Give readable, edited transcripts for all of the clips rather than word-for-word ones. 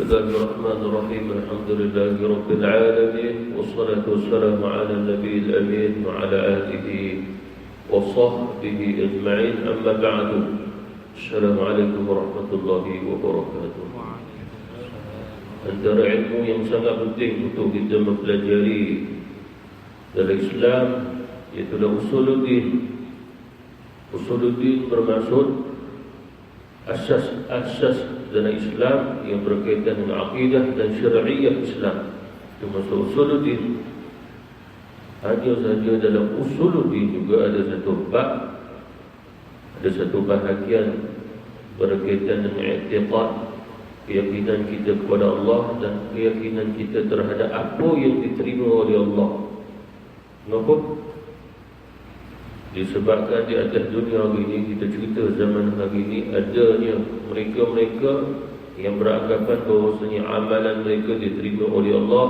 Bismillahirrahmanirrahim. Alhamdulillahirabbil alamin wassalatu wassalamu ala nabiyil amin wa ala alihi wa sahbihi ajma'in. Amma ba'du. Assalamualaikum warahmatullahi wabarakatuh. Antara ilmu yang sangat penting untuk kita mempelajari dalam Islam iaitu usuluddin. Usuluddin bermaksud asas dalam Islam yang berkaitan dengan akidah dan syariah Islam. Itu maksud usuluddin. Hanya saja dalam usuluddin juga ada satu bab, ada satu bahagian berkaitan dengan i'tiqad, keyakinan kita kepada Allah dan keyakinan kita terhadap apa yang diterima oleh Allah. Kenapa? Disebabkan di atas dunia hari ini, kita cerita zaman hari ini, adanya mereka-mereka yang beranggapan bahawasanya amalan mereka diterima oleh Allah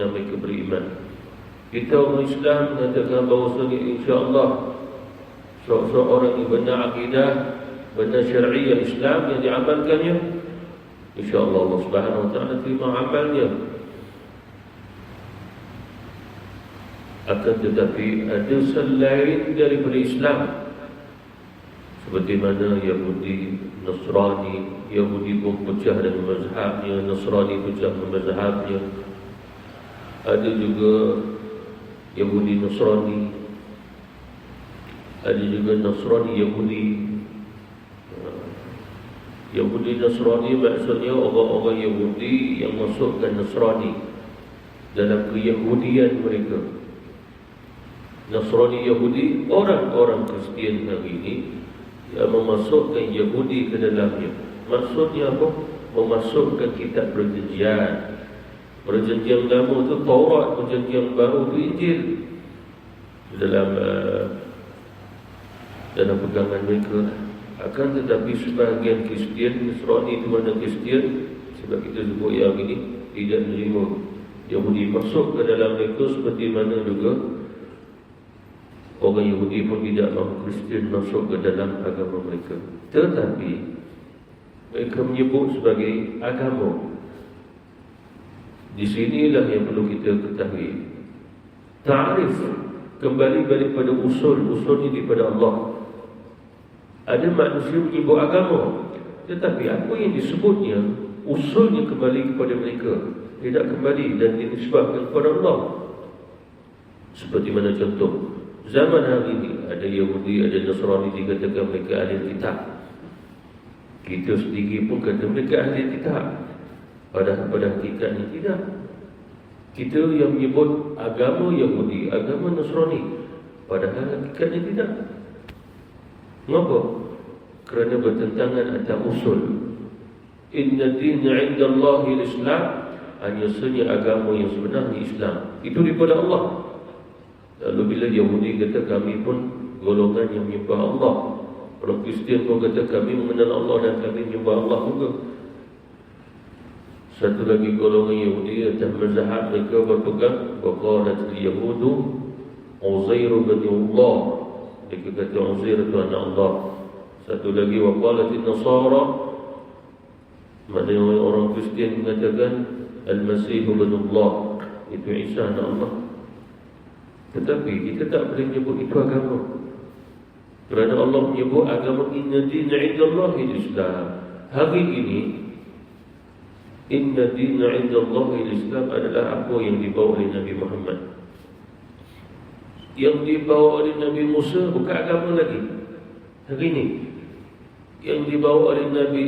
dan mereka beriman. Kita orang Islam mengatakan bahawasanya insya-Allah seorang yang benar akidah, benar syariah Islam yang diamalkannya, insya-Allah Allah Subhanahu wa taala terima amalnya. Akan tetapi ada selain daripada Islam, seperti mana Yahudi, Nasrani. Yahudi pun pecah dengan mazhabnya, Nasrani pecah dengan mazhabnya. Ada juga Yahudi Nasrani, ada juga Nasrani Yahudi. Yahudi Nasrani maksudnya orang-orang Yahudi yang masukkan Nasrani dalam keyahudian mereka. Nasrani Yahudi, orang-orang Kristian hari ini yang memasukkan Yahudi ke dalamnya. Maksudnya apa? Memasukkan kitab perjanjian. Perjanjian lama itu Taurat, perjanjian baru itu Injil dalam pegangan mereka. Akan tetapi sebahagian Kristian, Nasrani itu mana Kristian, sebab kita sebut yang ini tidak menerima Yahudi masuk ke dalam mereka, seperti mana juga orang Yahudi pun tidak mahu Kristian masuk ke dalam agama mereka. Tetapi mereka menyebut sebagai agama. Di sinilah yang perlu kita ketahui. Ta'rif kembali daripada usul ini daripada Allah. Ada manusia menyebut agama, tetapi apa yang disebutnya usulnya kembali kepada mereka, tidak kembali dan dinisbahkan kepada Allah. Seperti mana contoh zaman hari ini, ada Yahudi, ada Nasrani dikatakan mereka ahli kitab. Kita sendiri pun kata mereka ahli kitab, padahal pada hakikatnya tidak. Kita yang menyebut agama Yahudi, agama Nasrani, padahal hakikatnya tidak. Mengapa? Kerana bertentangan atas usul. Inna dina 'inda Allahi al-Islam. Hanya sahaja agama yang sebenarnya Islam itu daripada Allah. Lalu bila Yahudi kata kami pun golongan yang menyembah Allah, orang Kristian pun kata kami mengenal Allah dan kami menyembah Allah juga. Satu lagi golongan Yahudi atas mazhab mereka berpegang waqalat al-yahudu Uzair bin Allah. Mereka kata Uzair itu anak Allah. Satu lagi waqalat an-Nasara, maknanya orang Kristian mengatakan Al-Masih bin Allah, itu Isa anak Allah. Tetapi kita tak boleh menyebut itu agama, kerana Allah menyebut agama inna dina 'inda Allahi al-Islam. Hari ini inna dina 'inda Allahi al-Islam adalah apa yang dibawa oleh Nabi Muhammad. Yang dibawa oleh Nabi Musa bukan agama lagi. Hari ini yang dibawa oleh Nabi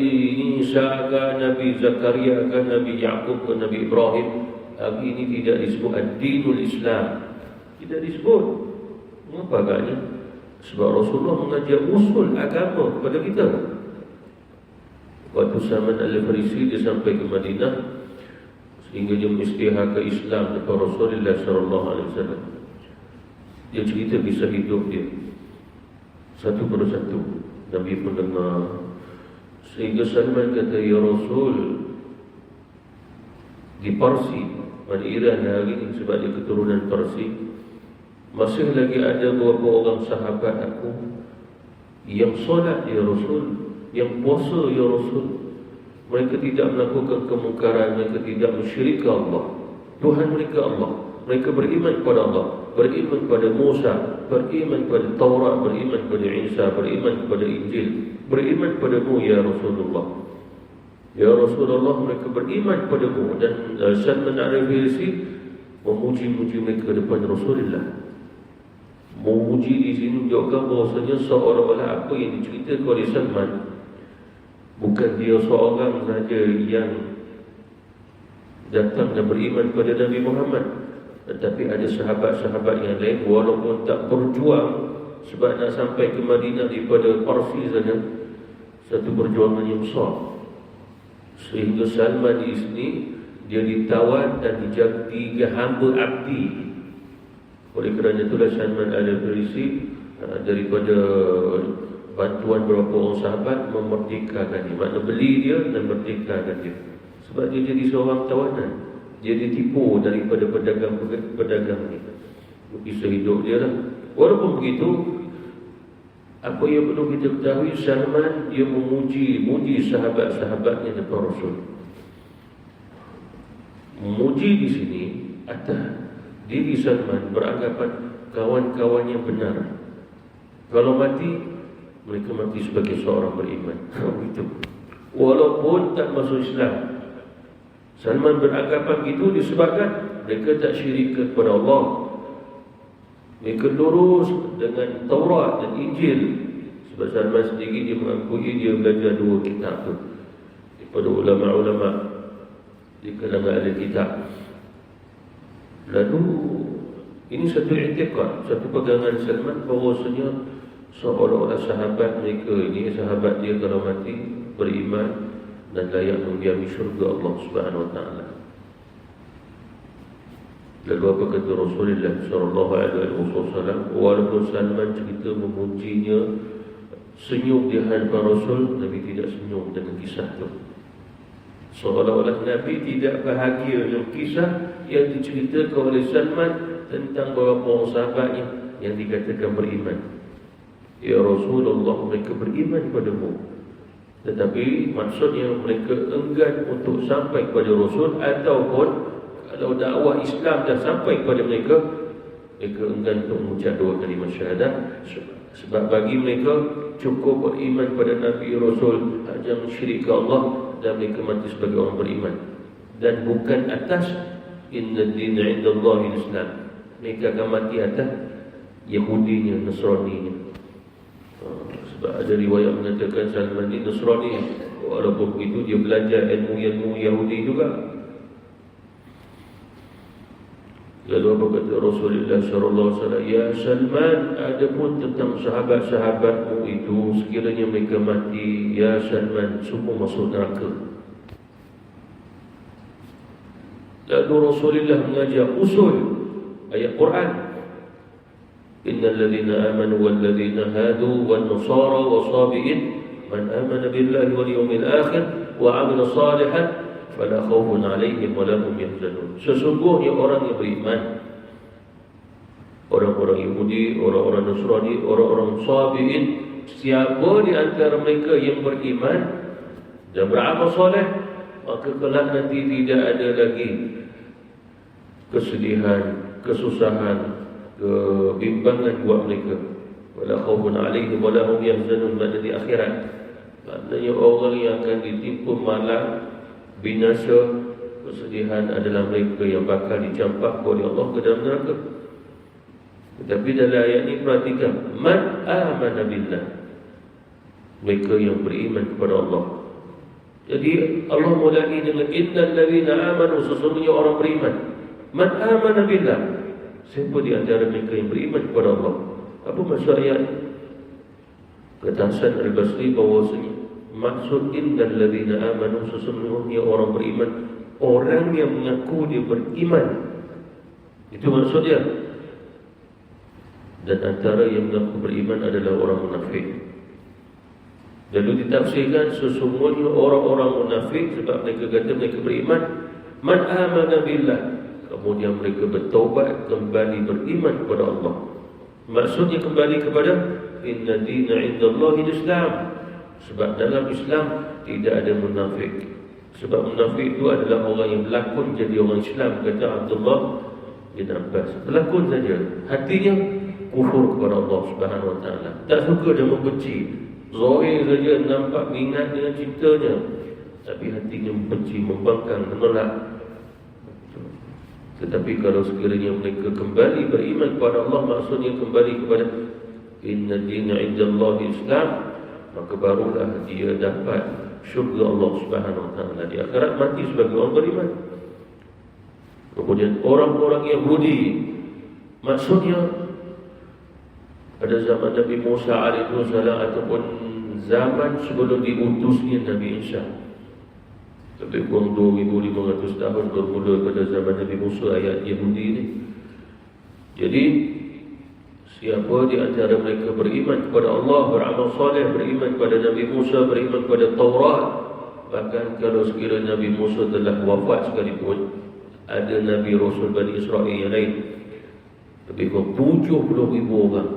Isa ke Nabi Zakaria ke Nabi Yaqub ke Nabi Ibrahim, hari ini tidak disebut ad-dinul Islam. Tidak disebut. Mengapa agaknya? Sebab Rasulullah mengajar usul agama kepada kita. Waktu Salman Al-Farisi dia sampai ke Madinah, sehingga dia mengistihar ke Islam kepada Rasulullah SAW. Dia cerita kisah hidup dia satu persatu. Nabi pun dengar. Sehingga Salman kata, ya Rasul, di Parsi, pada Iran hari ini, sebab dia keturunan Parsi, masih lagi ada beberapa orang sahabat aku yang solat ya Rasul, yang puasa ya Rasul, Mereka tidak melakukan kemungkaran, mereka tidak mensyirikkan Allah. Tuhan mereka Allah. Mereka beriman kepada Allah, beriman kepada Musa, beriman kepada Taurat, beriman kepada Isa, beriman kepada Injil, beriman kepadamu ya Rasulullah. Ya Rasulullah, mereka beriman kepadamu. Dan Salman Al-Farisi memuji-muji mereka depan Rasulullah. Memuji di sini menunjukkan bahawasanya seolah-olah apa yang diceritakan oleh Salman, bukan dia seorang saja yang datang dan beriman kepada Nabi Muhammad, tetapi ada sahabat-sahabat yang lain walaupun tak berjuang sebab nak sampai ke Madinah daripada Parsi sana, satu perjuangan yang besar. Sehingga Salman di sini dia ditawan dan dijadikan hamba abdi. Oleh kerana itulah Salman Al-Farisi daripada bantuan beberapa orang sahabat memerdekakan dia, makna beli dia dan merdekakan dia. Sebab dia jadi seorang tawanan, dia ditipu daripada pedagang ni. Kisah hidup dia lah. Walaupun begitu, apa yang perlu kita ketahui, Salman dia memuji sahabat-sahabatnya depan Rasul. Memuji di sini atas diri Salman beranggapan kawan-kawan yang benar. Kalau mati, mereka mati sebagai seorang beriman. Begitu. Walaupun tak masuk Islam, Salman beranggapan begitu disebabkan mereka tak syirik kepada Allah. Mereka lurus dengan Taurat dan Injil. Sebab Salman sendiri dia mengakui dia belajar dua kitab tu daripada ulama-ulama di kalangan ahli kitab. Lalu ini satu i'tiqad, satu pegangan Salman bahawasanya seolah-olah sahabat mereka ini, sahabat dia kalau mati beriman dan layak mendiami syurga Allah Subhanahu Wa Taala. Lalu apa kata Rasulullah sallallahu alaihi wasallam? Walaupun Salman cerita memujinya, senyum di hadapan Rasul, Nabi tidak senyum dengan kisah itu. Seolah-olah Nabi tidak bahagia dengan kisah yang diceritakan oleh Salman tentang beberapa orang sahabatnya yang dikatakan beriman. Ya Rasulullah, mereka beriman padamu, tetapi maksudnya mereka enggan untuk sampai kepada Rasul, ataupun kalau dakwah Islam dah sampai kepada mereka, mereka enggan untuk mengucap dua kalimah syahadat. Sebab bagi mereka cukup beriman pada Nabi Rasul, jangan mensyirikkan Allah, dan mereka mati sebagai orang beriman. Dan bukan atas inna dina indallahi Islam, mereka akan mati atas Yahudinya, Nasraninya. Sebab ada riwayat mengatakan Salman ini Nasrani, walaupun begitu dia belajar ilmu-ilmu Yahudi juga. Lalu apa kata Rasulullah sallallahu alaihi wasallam? Ya Salman, ada pun tentang sahabat-sahabatmu itu, sekiranya mereka mati, ya Salman, semua masuk neraka. Lalu Rasulullah mengajar usul ayat Quran. Innal ladzina amanu wal ladzina hadu wan nasara wasabiin man amana billahi wal yawmil akhir wa 'amila salihan fala khaufun 'alaihim wa lahum yahzanun. Sesungguhnya orang yang beriman, orang-orang Yahudi, orang-orang Nasrani, orang-orang Sabiin, siapa di antara mereka yang beriman dan beramal soleh, maka kelak nanti tidak ada lagi kesedihan, kesusahan, kebimbangan buat mereka. Wala khaufun 'alaihim wa lahum yahzanun. Pada di akhirat, maknanya orang yang akan ditimpa malang, binasa, kesedihan adalah mereka yang bakal dicampak oleh Allah ke dalam neraka. Tetapi dalam ayat ini perhatikan, man amana billah, mereka yang beriman kepada Allah. Jadi Allah mulai dengan innal ladzina amanu, sesungguhnya orang beriman. Man amana billah, siapa di antara mereka yang beriman kepada Allah? Apa maksud ayat ini? Kata Hasan Al-Basri bahawasanya maksud innal ladzina amanu, sesungguhnya orang beriman, orang yang mengaku dia beriman, itu maksudnya. Dan antara yang mengaku beriman adalah orang munafik. Lalu ditafsirkan sesungguhnya orang-orang munafik, sebab mereka kata mereka beriman, man amana billah, kemudian mereka bertaubat, kembali beriman kepada Allah. Maksudnya kembali kepada inna dina indallahi Islam. Sebab dalam Islam tidak ada munafik, Sebab munafik itu adalah orang yang berlakon jadi orang Islam, kata Abdullah bin Abbas. Berlakon saja, hatinya kufur kepada Allah Subhanahu Wa Taala. Tak suka dan membenci. Zahir saja nampak minat dengan cintanya, tapi hatinya membenci, membangkang, menolak. Tetapi kalau sekiranya mereka kembali beriman kepada Allah, maksudnya kembali kepada inna dina indallahi Islam, maka barulah dia dapat syurga Allah Subhanahu Wa Taala di akhirat, mati sebagai orang beriman. Kemudian orang-orang Yahudi, maksudnya pada zaman Nabi Musa alaihi salam ataupun zaman sebelum diutusnya Nabi Isa, lebih kurang 2500 tahun bermula pada zaman Nabi Musa, ayat Yahudi ini. Jadi siapa di antara mereka beriman kepada Allah, beramal soleh, beriman kepada Nabi Musa, beriman kepada Taurat, bahkan kalau sekiranya Nabi Musa telah wafat sekalipun, ada Nabi Rasul Bani Israel yang lain, lebih kurang 70,000 orang.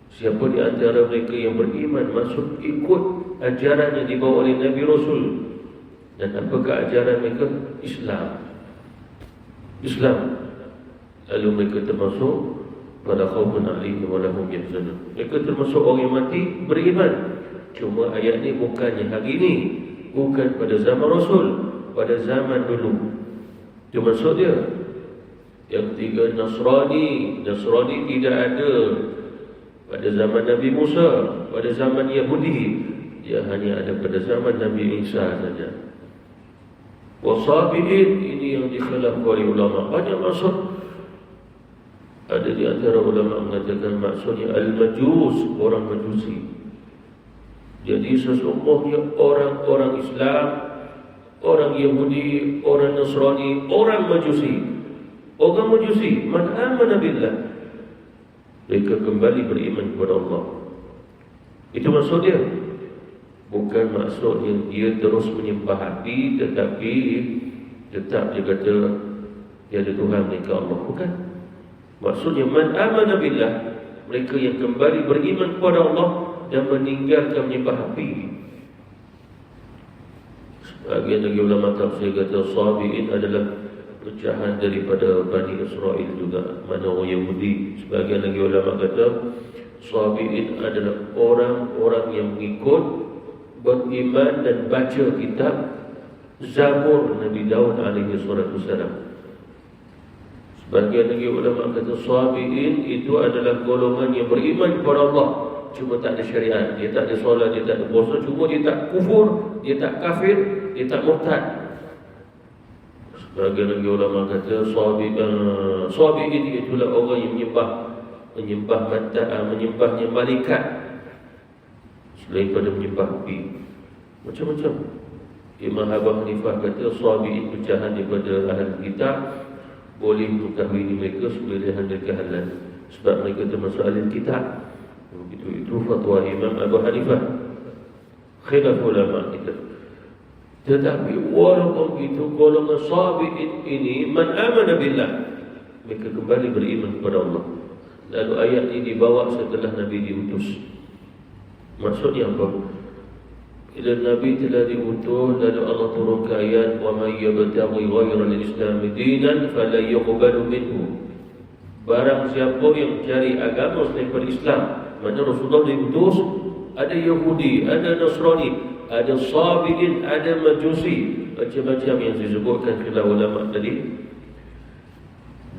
Siapa di antara mereka yang beriman, maksud ikut ajaran yang dibawa oleh Nabi Rasul. Dan apakah ajaran mereka? Islam. Lalu mereka termasuk pada khaufun alaihim wa lahum yahzanun. Mereka termasuk orang yang mati beriman. Cuma ayat ni bukannya hari ini, bukan pada zaman Rasul, pada zaman dulu. Itu maksud dia. Yang ketiga, Nasrani tidak ada pada zaman Nabi Musa, pada zaman Yahudi. Dia hanya ada pada zaman Nabi Isa saja. Wasabi'in, ini yang dikhilaf oleh ulama. Banyak maksud. Ada di antara ulama mengatakan maksudnya al-majus, orang majusi. Jadi sesungguhnya orang-orang Islam, orang Yahudi, orang Nasrani, orang majusi. Orang majusi, man amana billah, mereka kembali beriman kepada Allah. Itu maksud dia. Bukan maksudnya dia terus menyembah api, tetapi tetap dia kata dia ada Tuhan mereka Allah. Bukan. Maksudnya man amana billah, mereka yang kembali beriman kepada Allah dan meninggalkan menyembah api. Sebagian lagi ulama tafsir kata Sabi'in adalah pecahan daripada Bani Israel juga, mana orang Yahudi. Sebagian lagi ulama kata Sabi'in adalah orang-orang yang mengikut, beriman dan baca kitab Zabur Nabi Daud alaihi wasallam. Sebagian lagi ulama kata Sabi'in itu adalah golongan yang beriman kepada Allah, cuma tak ada syariat. Dia tak ada solat, dia tak ada puasa, cuma dia tak kufur, dia tak kafir, dia tak murtad. Sebagian lagi ulama kata Sabi'in itulah orang yang menyembahnya malaikat selain pada menyembah api. Macam-macam. Imam Abu Hanifah kata Sabi'in pecahan daripada ahli kitab, boleh mengetahui mereka sebelum mereka halal, sebab mereka termasuk ahli kitab. Itu fatwa Imam Abu Hanifah, khilaf ulama kita. Tetapi walaupun itu, golongan Sabi'in ini man amana billah, mereka kembali beriman kepada Allah. Lalu ayat ini dibawa setelah Nabi diutus. Maksudnya apa? Bila Nabi telah diutus, lalu Allah turunkan ayat wa may yabtaghi ghayra al-islam dinan falan yuqbalu minhu. Barang siapa yang cari agama selain Islam, mana Rasulullah diutus, ada Yahudi, ada Nasrani, ada Sabi'in, ada Majusi, macam-macam yang disebutkan oleh ulama tadi.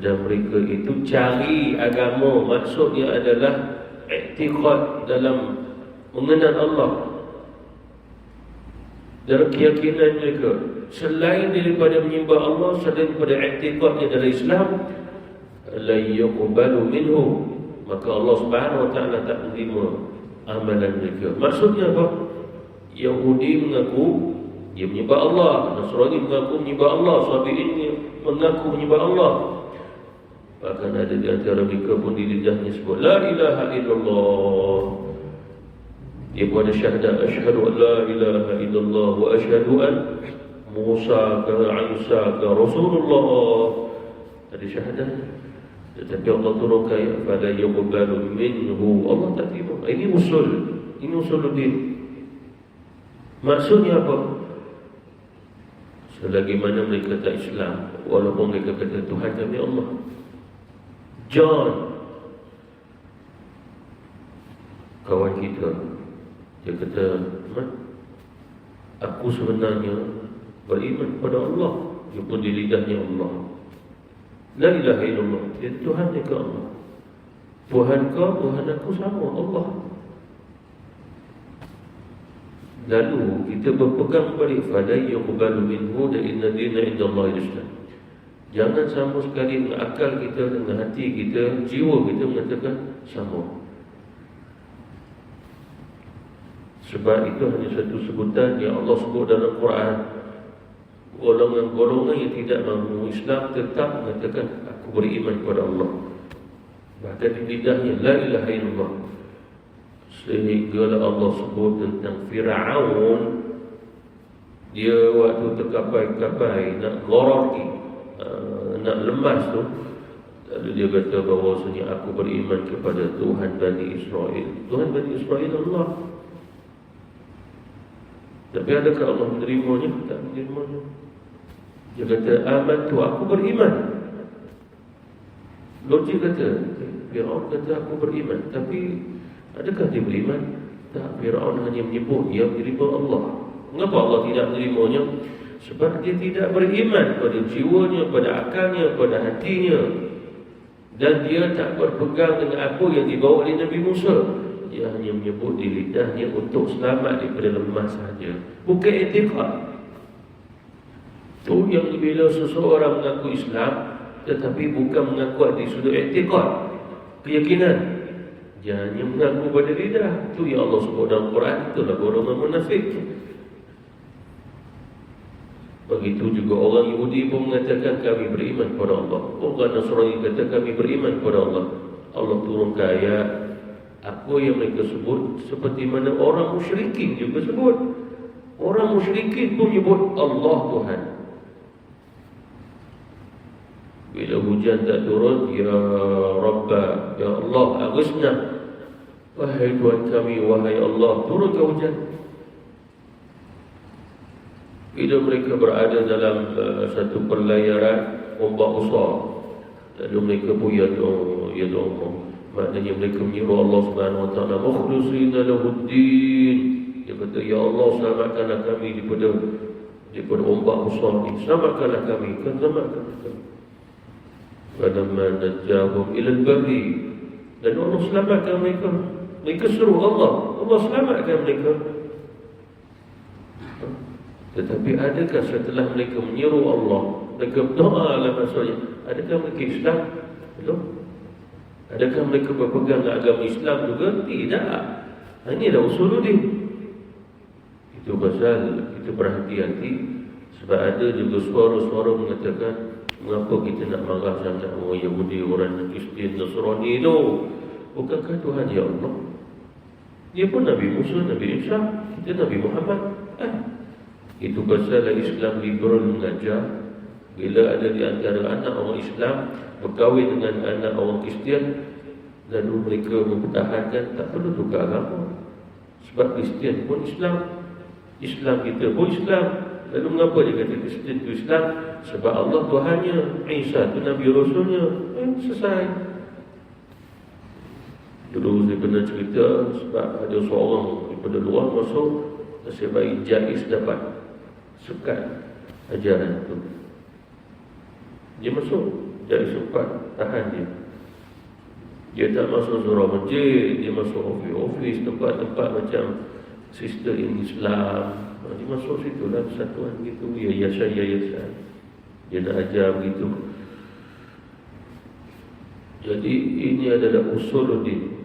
Dan mereka itu cari agama, maksudnya adalah i'tiqad dalam mengenal Allah, dalam keyakinan mereka, selain daripada menyembah Allah, selain daripada i'tiqadnya dalam Islam, la yuqbalu minhu, maka Allah Subhanahu Wa Taala tak menerima amalan mereka. Maksudnya apa? Yahudi mengaku dia menyembah Allah, Nasrani mengaku menyembah Allah, Sabi'in mengaku menyembah Allah. Bahkan ada di antara mereka pun di lidahnya sebut la ilaha illallah. Dia pun ada syahadat, asyhadu an la ilaha illallah wa asyhadu an Musa ka Isa ka Rasulullah. Ada syahadat. Tetapi Allah turunkan pada yuqbalu minhu, Allah tak terima. Ini usuluddin. Maksudnya apa? Selagi mana mereka tak Islam, walaupun mereka kata Tuhan kami Allah. John, kawan kita, dia kata, aku sebenarnya beriman kepada Allah. Dia pun di lidahnya Allah. La ilaha illallah. Dia Tuhan dia ke Allah. Tuhan kau, Tuhan aku sama Allah. Lalu kita berpegang balik fala yuqbalu minhu da inna dina indallahi al-Islam. Jangan sama sekali dengan akal kita, dengan hati kita, jiwa kita mengatakan sama. Sebab itu hanya satu sebutan yang Allah sebut dalam Quran. Golongan-golongan yang tidak mahu Islam tetap mengatakan aku beriman kepada Allah. Bahkan di lidahnya la ilaha illallah. Sehingga Allah sebut tentang Fir'aun, dia waktu terkapai-kapai nak gororki, nak lemas tu, lalu dia kata bahawasanya aku beriman kepada Tuhan Bani Israel. Tuhan Bani Israel Allah. Tapi adakah Allah menerimanya? Tak menerimanya. Dia kata amantu, aku beriman. Logik kata, Fir'aun kata aku beriman, tapi adakah dia beriman? Tak, Fir'aun hanya menyebut ia menerima Allah. Mengapa Allah tidak menerimanya? Sebab dia tidak beriman pada jiwanya, pada akalnya, pada hatinya. Dan dia tak berpegang dengan apa yang dibawa oleh Nabi Musa. Dia hanya menyebut di lidahnya untuk selamat daripada lemah sahaja. Bukan etikad. Tu yang bila seseorang mengaku Islam tetapi bukan mengaku di sudut etikad, keyakinan, dia hanya mengaku pada lidah. Itu yang Allah sebut dalam Quran. Itulah golongan munafik. Begitu juga orang Yahudi pun mengatakan kami beriman kepada Allah. Orang Nasrani kata kami beriman kepada Allah. Allah turunkan ayat apa yang mereka sebut, seperti mana orang musyrikin juga sebut. Orang musyrikin pun sebut Allah Tuhan. Bila hujan tak turun, ya Rabbah, ya Allah, aghithna. Wahai Tuhan kami, wahai Allah, turunkan hujan. Bila mereka berada dalam satu perlayaran ombak besar, lalu mereka pun ya Allah, maknanya mereka menyeru Allah Subhanahu Wa Taala, mukhlisina lahuddin. Dia kata, ya Allah, selamatkanlah kami daripada ombak besar ini. Selamatkanlah kami, selamatkanlah kami. Falamma najjahum ila al-barri, dan Allah selamatkan mereka. Mereka seru Allah selamatkan mereka. Tetapi adakah setelah mereka menyeru Allah, mereka berdoa dalam maksudnya, adakah mereka Islam? Belum. Adakah mereka berpegang dengan agama Islam juga? Tidak. Inilah usuluddin. Itu pasal kita berhati-hati. Sebab ada juga suara-suara mengatakan, mengapa kita nak marah sangat orang Yahudi, orang Kristian, Nasrani itu? Bukankah Tuhan ya Allah? Dia pun Nabi Musa, Nabi Isa, kita Nabi Muhammad. Itu pasal Islam liberal mengajar, bila ada di antara anak orang Islam berkahwin dengan anak orang Kristian, lalu mereka mempertahankan, tak perlu tukar agama. Sebab Kristian pun Islam, Islam kita pun Islam. Lalu mengapa dia kata Kristian itu Islam? Sebab Allah Tuhannya, Isa itu Nabi Rasulnya. Selesai. Dulu saya pernah cerita, sebab ada seorang daripada luar masuk, nasib baik Jais dapat sekat ajaran itu. Dia masuk, Jais sempat tahan dia. Dia tak masuk surau masjid, dia masuk ofis-ofis, tempat-tempat macam Sister in Islam. Dia masuk situ lah, persatuan gitu, yayasan. Dia nak ajar begitu. Jadi ini adalah usuluddin.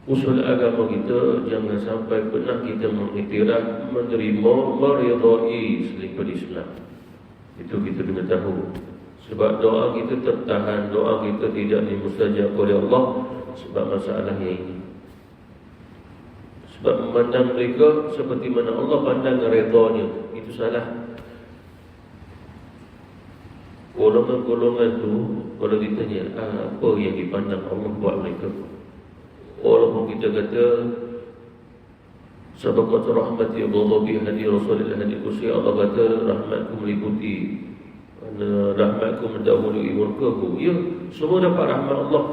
Usul agama kita, jangan sampai pernah kita mengiktiraf, menerima, meridai selain pada Islam. Itu kita kena tahu. Sebab doa kita tertahan, doa kita tidak dimustajab oleh Allah sebab masalahnya ini. Sebab memandang mereka seperti mana Allah pandang redanya, itu salah. Golongan-golongan tu, kalau ditanya apa yang dipandang Allah buat mereka, walaupun kita kata Sabaqat rahmati ghadabi hadi Rasulullah hadi kursi Allah kata rahmatku meliputi, rahmatku mendahului murkaku. Ya, semua dapat rahmat Allah.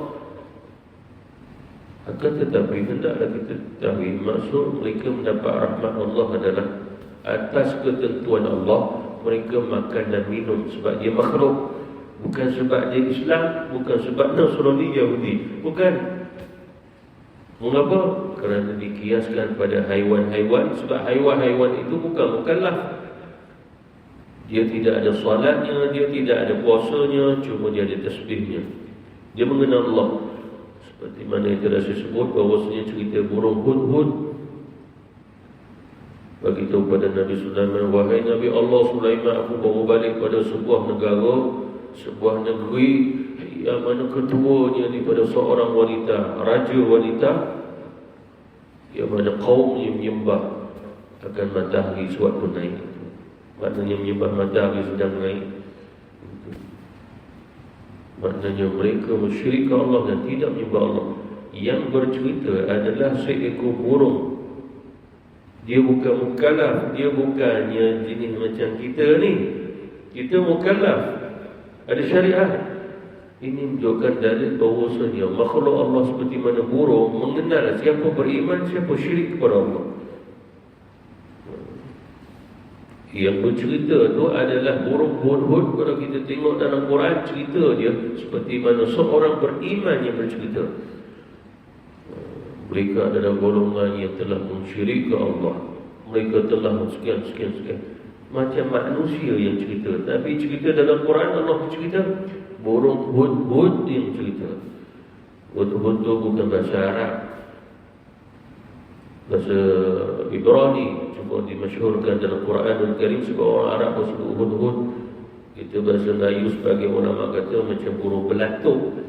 Akan tetapi hendaklah kita ketahui maksud mereka mendapat rahmat Allah adalah atas ketentuan Allah. Mereka makan dan minum sebab dia makhluk, bukan sebab dia Islam, bukan sebab Nasrani Yahudi, bukan. Mengapa? Kerana dikiaskan pada haiwan-haiwan. Sebab haiwan-haiwan itu bukan mukallaf. Dia tidak ada solatnya, dia tidak ada puasanya, cuma dia ada tasbihnya. Dia mengenal Allah. Seperti mana yang telah saya sebut, bahawasanya cerita burung hud-hud beritahu pada Nabi Sulaiman, wahai Nabi Allah Sulaiman, aku baru balik pada sebuah negara, sebuah negeri yang mana ketuanya daripada seorang wanita, raja wanita, yang mana kaumnya menyembah akan matahari sewaktu naik. Maknanya menyembah matahari sedang naik. Maknanya mereka musyrik Allah dan tidak menyembah Allah. Yang bercerita adalah seekor burung. Dia bukan mukallaf, dia bukannya jenis macam kita ni. Kita mukallaf, ada syariat. Ini menunjukkan dalil bahawasanya makhluk Allah seperti mana burung mengenal siapa beriman, siapa syirik kepada Allah. Yang bercerita tu adalah burung hud-hud. Kalau kita tengok dalam Quran, cerita dia seperti mana seorang beriman yang bercerita. Mereka adalah golongan yang telah mensyirikkan Allah. Mereka telah sekian. Macam manusia yang cerita. Tapi cerita dalam Quran, Allah bercerita burung hud-hud yang cerita. Hud-hud tu bukan bahasa Arab, bahasa Ibrani. Cuma dimasyhurkan dalam Quranul Karim sebab orang Arab bersebut hud-hud. Kita bahasa Melayu sebagai ulama kata macam burung belatuk.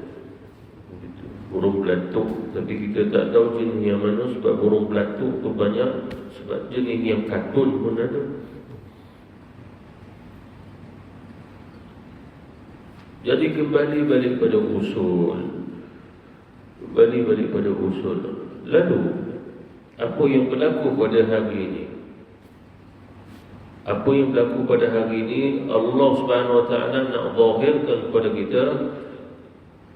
Burung belatuk. Tapi kita tak tahu jenis yang mana, sebab burung belatuk tu banyak. Sebab jenis yang katun pun ada. Jadi kembali balik pada usul. Lalu apa yang berlaku pada hari ini? Apa yang berlaku pada hari ini, Allah Subhanahu Wa Taala nak zahirkan kepada kita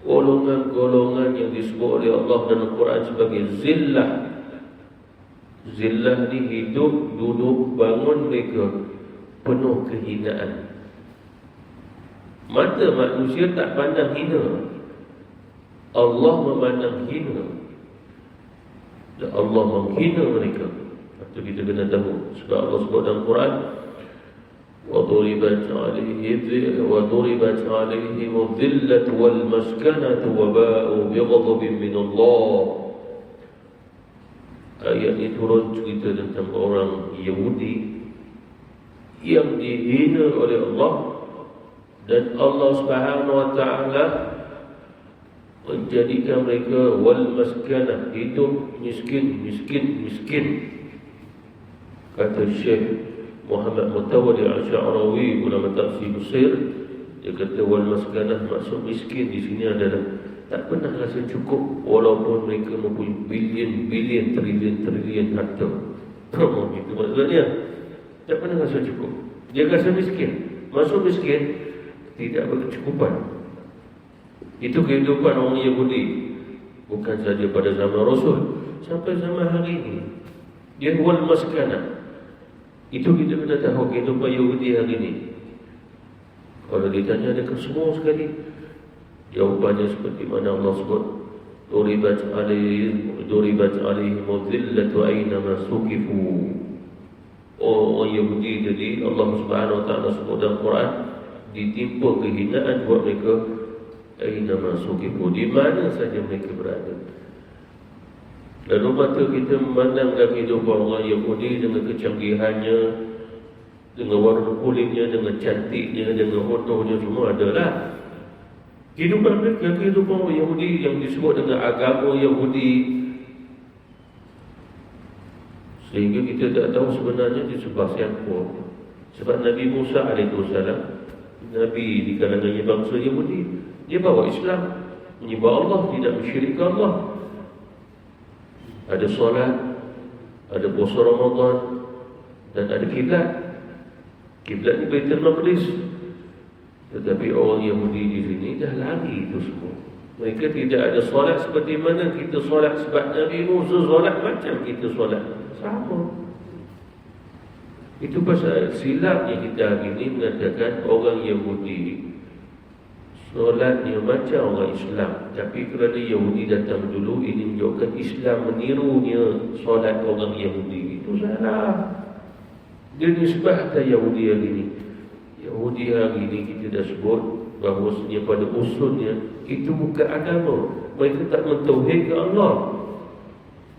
golongan-golongan yang disebut oleh Allah dalam Quran sebagai zillah. Zillah ni hidup, duduk, bangun mereka penuh kehinaan. Mata manusia tak pandang hina, Allah memandang hina. Dan Allah menghina mereka. Itu kita kena tahu. Sebab Allah sebut dalam Quran, وَضُرِبَتْ عَلَيْهِمُ الذِّلَّةُ وَالْمَسْكَنَةُ وَبَاءُوا بِغَضَبٍ مِّنَ اللَّهِ. Ayat ini turun cerita tentang orang Yahudi yang dihina oleh Allah, dan Allah Subhanahu Wa Taala menjadikan mereka wal maskanah, hidup miskin. Kata Syekh Muhammad Mutawalli Al-Sya'rawi, ulama tafsir Mesir, dia kata wal maskanah maksud miskin di sini adalah tak pernah rasa cukup walaupun mereka mempunyai bilion, trilion harta. Itu maksudnya tak pernah rasa cukup. Dia rasa miskin. Maksud miskin tidak berkecukupan. Itu kehidupan orang Yahudi. Bukan saja pada zaman Rasul, sampai zaman hari ini. Dia wal maskanah. Itu kita kena tahu kehidupan Yahudi hari ini. Kalau ditanya adakah semua sekali, jawapannya seperti mana Allah sebut, duribat alaihim dhillatu aynama suqifu. Orang Yahudi jadi Allah Subhanahu Wa Taala sebut dalam Quran, ditimpa kehinaan buat mereka aynama suqifu, di mana saja mereka berada. Lalu mata kita memandangkan kehidupan orang Yahudi dengan kecanggihannya, dengan warna kulitnya, dengan cantiknya, dengan fotonya, semua adalah kehidupan mereka, kehidupan orang Yahudi yang disebut dengan agama Yahudi. Sehingga kita tak tahu sebenarnya disebab siapa. Sebab Nabi Musa AS, Nabi di kalangan bangsa Yahudi, dia bawa Islam, menyembah Allah, tidak mensyirikkan Allah. Ada solat, ada puasa Ramadan, dan ada kiblat. Kiblat ni Baitul Maqdis. Tetapi orang Yahudi di sini dah lari itu semua. Mereka tidak ada solat seperti mana kita solat, sebab Nabi Musa solat macam kita solat. Sama. Itu pasal silapnya kita hari ini mengatakan orang Yahudi solatnya macam orang Islam. Tapi kerana Yahudi datang dulu, ini menunjukkan Islam menirunya solat orang Yahudi. Itu salah. Dia nisbah atas Yahudi hari ini. Yahudi hari ini kita dah sebut bahawasanya pada usulnya itu bukan agama. Mereka tak mentauhidkan Allah.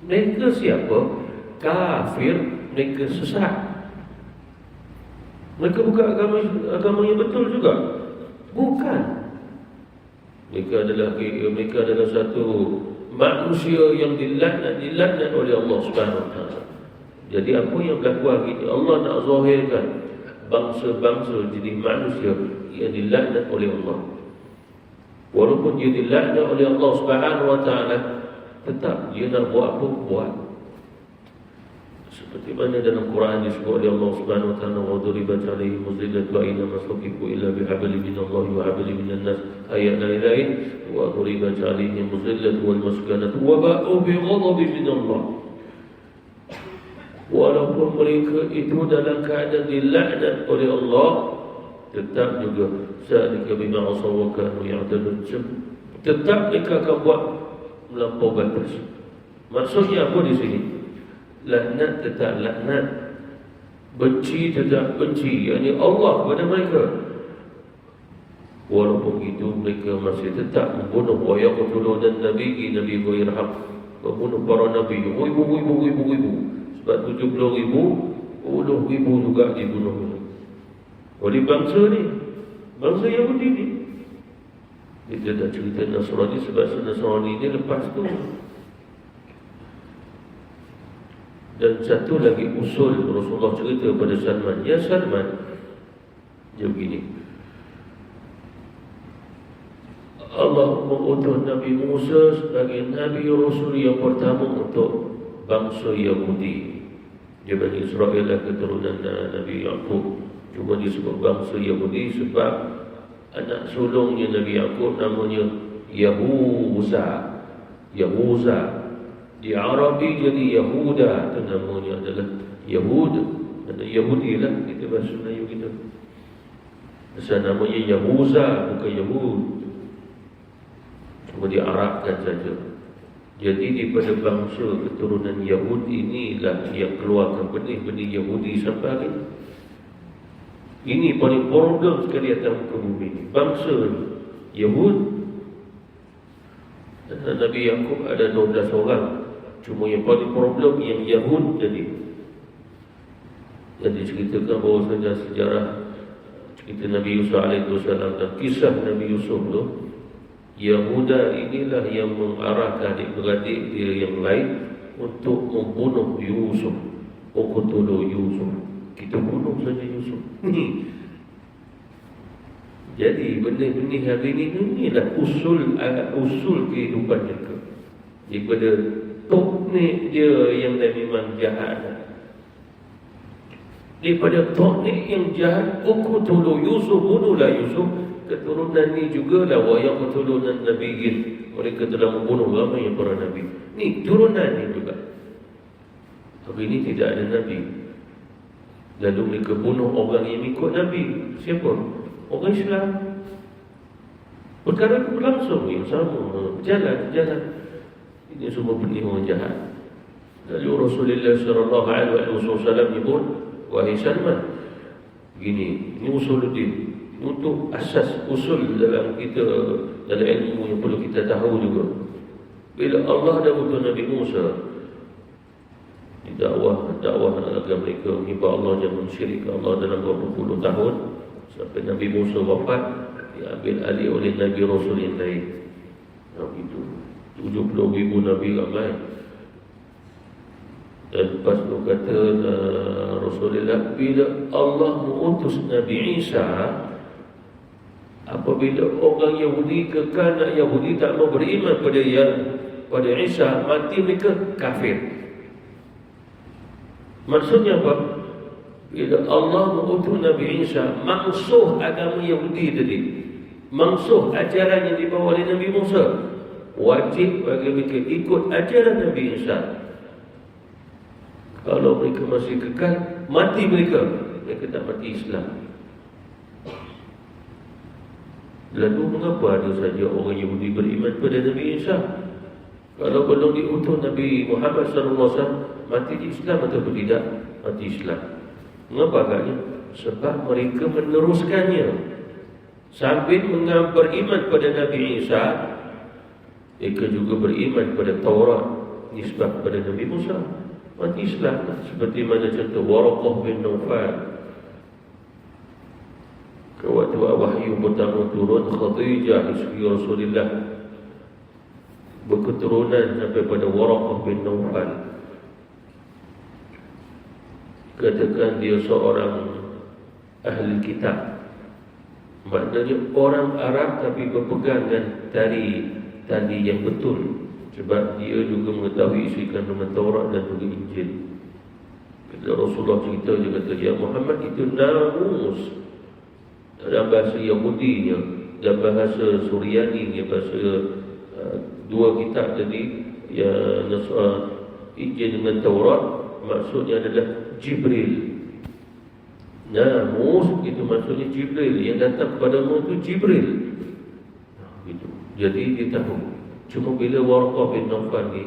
Mereka siapa? Kafir. Mereka sesat. Mereka bukan agama yang betul juga. Bukan. Mereka adalah satu manusia yang dilaknat oleh Allah Subhanahu Wa Taala. Jadi apa yang berlaku hari ini, Allah nak zahirkan bangsa-bangsa jadi manusia yang dilaknat oleh Allah. Walaupun dia dilaknat oleh Allah Subhanahu Wa Taala, tetap dia nak buat apa, buat. Seperti mana dalam Quran disebut oleh Allah Subhanahu Wa Taala, wa duribat alaihim zillatu aina maslukiku illa bihablin minallahi wa hablin minan nas, ayat lain, wa duribat alaihim zillatu wal maskanatu wa ba'u bi ghadabin minallah. Walaupun mereka itu dalam keadaan dilaknat oleh Allah, tetap juga zalika bima asaw wa kanu ya'tadun. Tetap mereka akan buat melampau batas. Maksudnya apa di sini? Laknat tetap laknat, benci tetap benci, yakni Allah kepada mereka. Walaupun itu mereka masih tetap membunuh wa yaqtuluna an-nabiyyi ghairi haqq, membunuh para nabi ribu. Sebab 70,000, 10,000 juga dibunuh oleh bangsa ni, bangsa Yahudi ni. Kita dah cerita Nasrani, sebab Nasrani ni lepas tu. Dan satu lagi usul Rasulullah cerita pada Salman. Ya Salman, dia begini, Allah mengutus Nabi Musa sebagai Nabi Rasul yang pertama untuk bangsa Yahudi. Dia Bani Israel lah keturunan Nabi Yaqub. Cuma disebut bangsa Yahudi sebab anak sulungnya Nabi Yaqub namanya Yahuza. Di Arabi jadi Yahuda, itu namanya adalah Yahud. Ada Yahudi lah, kita bahasa Melayu kita. Asal namanya Yahuza, bukan Yahud. Cuma diarabkan saja. Jadi daripada bangsa keturunan Yahud inilah yang keluarkan benih-benih Yahudi sampai hari ini. Ini paling problem sekali atas muka bumi ini. Bangsa Yahud. Dan Nabi Yaqub ada 12 orang. Cuma yang paling problem yang Yahud jadi. Dan diceritakan bahawasanya sejarah cerita Nabi Yusuf alaihissalam dan kisah Nabi Yusuf tu, Yahuda inilah yang mengarahkan adik-beradik dia yang lain untuk membunuh Yusuf. Uqtulu Yusuf. Kita bunuh saja Yusuf. Jadi benih-benih hari ini, inilah usul kehidupan mereka. Daripada teknik dia yang memang jahat. Daripada teknik yang jahat, uqtulu Yusuf, bunuhlah Yusuf. Keturunan ni jugalah wa yaqtuluna nabiyyin. Mereka telah membunuh ramai para nabi. Ni turunan ni juga. Tapi ini tidak ada nabi. Lalu mereka bunuh orang yang ikut nabi. Siapa? Orang Islam. Perkara itu berlangsung yang sama. Jalan. Ini semua benih orang jahat. Lalu Rasulullah sallallahu alaihi wasallam menyebut, wahai Salman, begini, ini usuluddin. Untuk asas usul dalam ilmu yang perlu kita tahu juga. Bila Allah dah utus Nabi Musa di dakwah agar mereka menyembah Allah dan mensyirikkan Allah dalam berapa puluh tahun, sampai Nabi Musa wafat, diambil alih oleh Nabi Rasul yang lain. Itu 70,000 Nabi ramai. Dan lepas tu kata Rasulullah, bila Allah mengutus Nabi Isa, apabila orang Yahudi kekal nak Yahudi tak mau beriman pada Isa, mati mereka kafir. Maksudnya apa? Bila Allah mengutus Nabi Isa, mangsuh agama Yahudi tadi, mangsuh ajaran yang dibawa oleh Nabi Musa, wajib bagi mereka ikut ajaran Nabi Isa. Kalau mereka masih kekal, mati mereka tak mati Islam. Lalu mengapa ada saja orang Yahudi beriman pada Nabi Isa? Kalau belum diutus Nabi Muhammad SAW, mati di Islam atau tidak? Mati Islam. Mengapa agaknya? Sebab mereka meneruskannya. Sambil beriman pada Nabi Isa, mereka juga beriman pada Taurat nisbah pada Nabi Musa. Mati Islam. Seperti mana contoh Waraqah bin Nawfal. Waktu wahyu pertama turun, Khadijah isteri Rasulullah berketurunan sampai pada Waraqah bin Nawfal. Katakan dia seorang ahli kitab, maknanya orang Arab tapi berpegang dengan tadi yang betul. Sebab dia juga mengetahui isi kandungan Taurat dan juga Injil. Bila Rasulullah cerita, dia kata, ya Muhammad, itu namus dalam bahasa Yahudinya dan bahasa Suryani, bahasa dua kitab tadi, yang Injil dengan Taurat, maksudnya adalah Jibril. Namus itu maksudnya Jibril, yang datang kepadamu itu Jibril. Gitu. Jadi dia tahu. Cuma bila Waraqah bin Nawfal ni,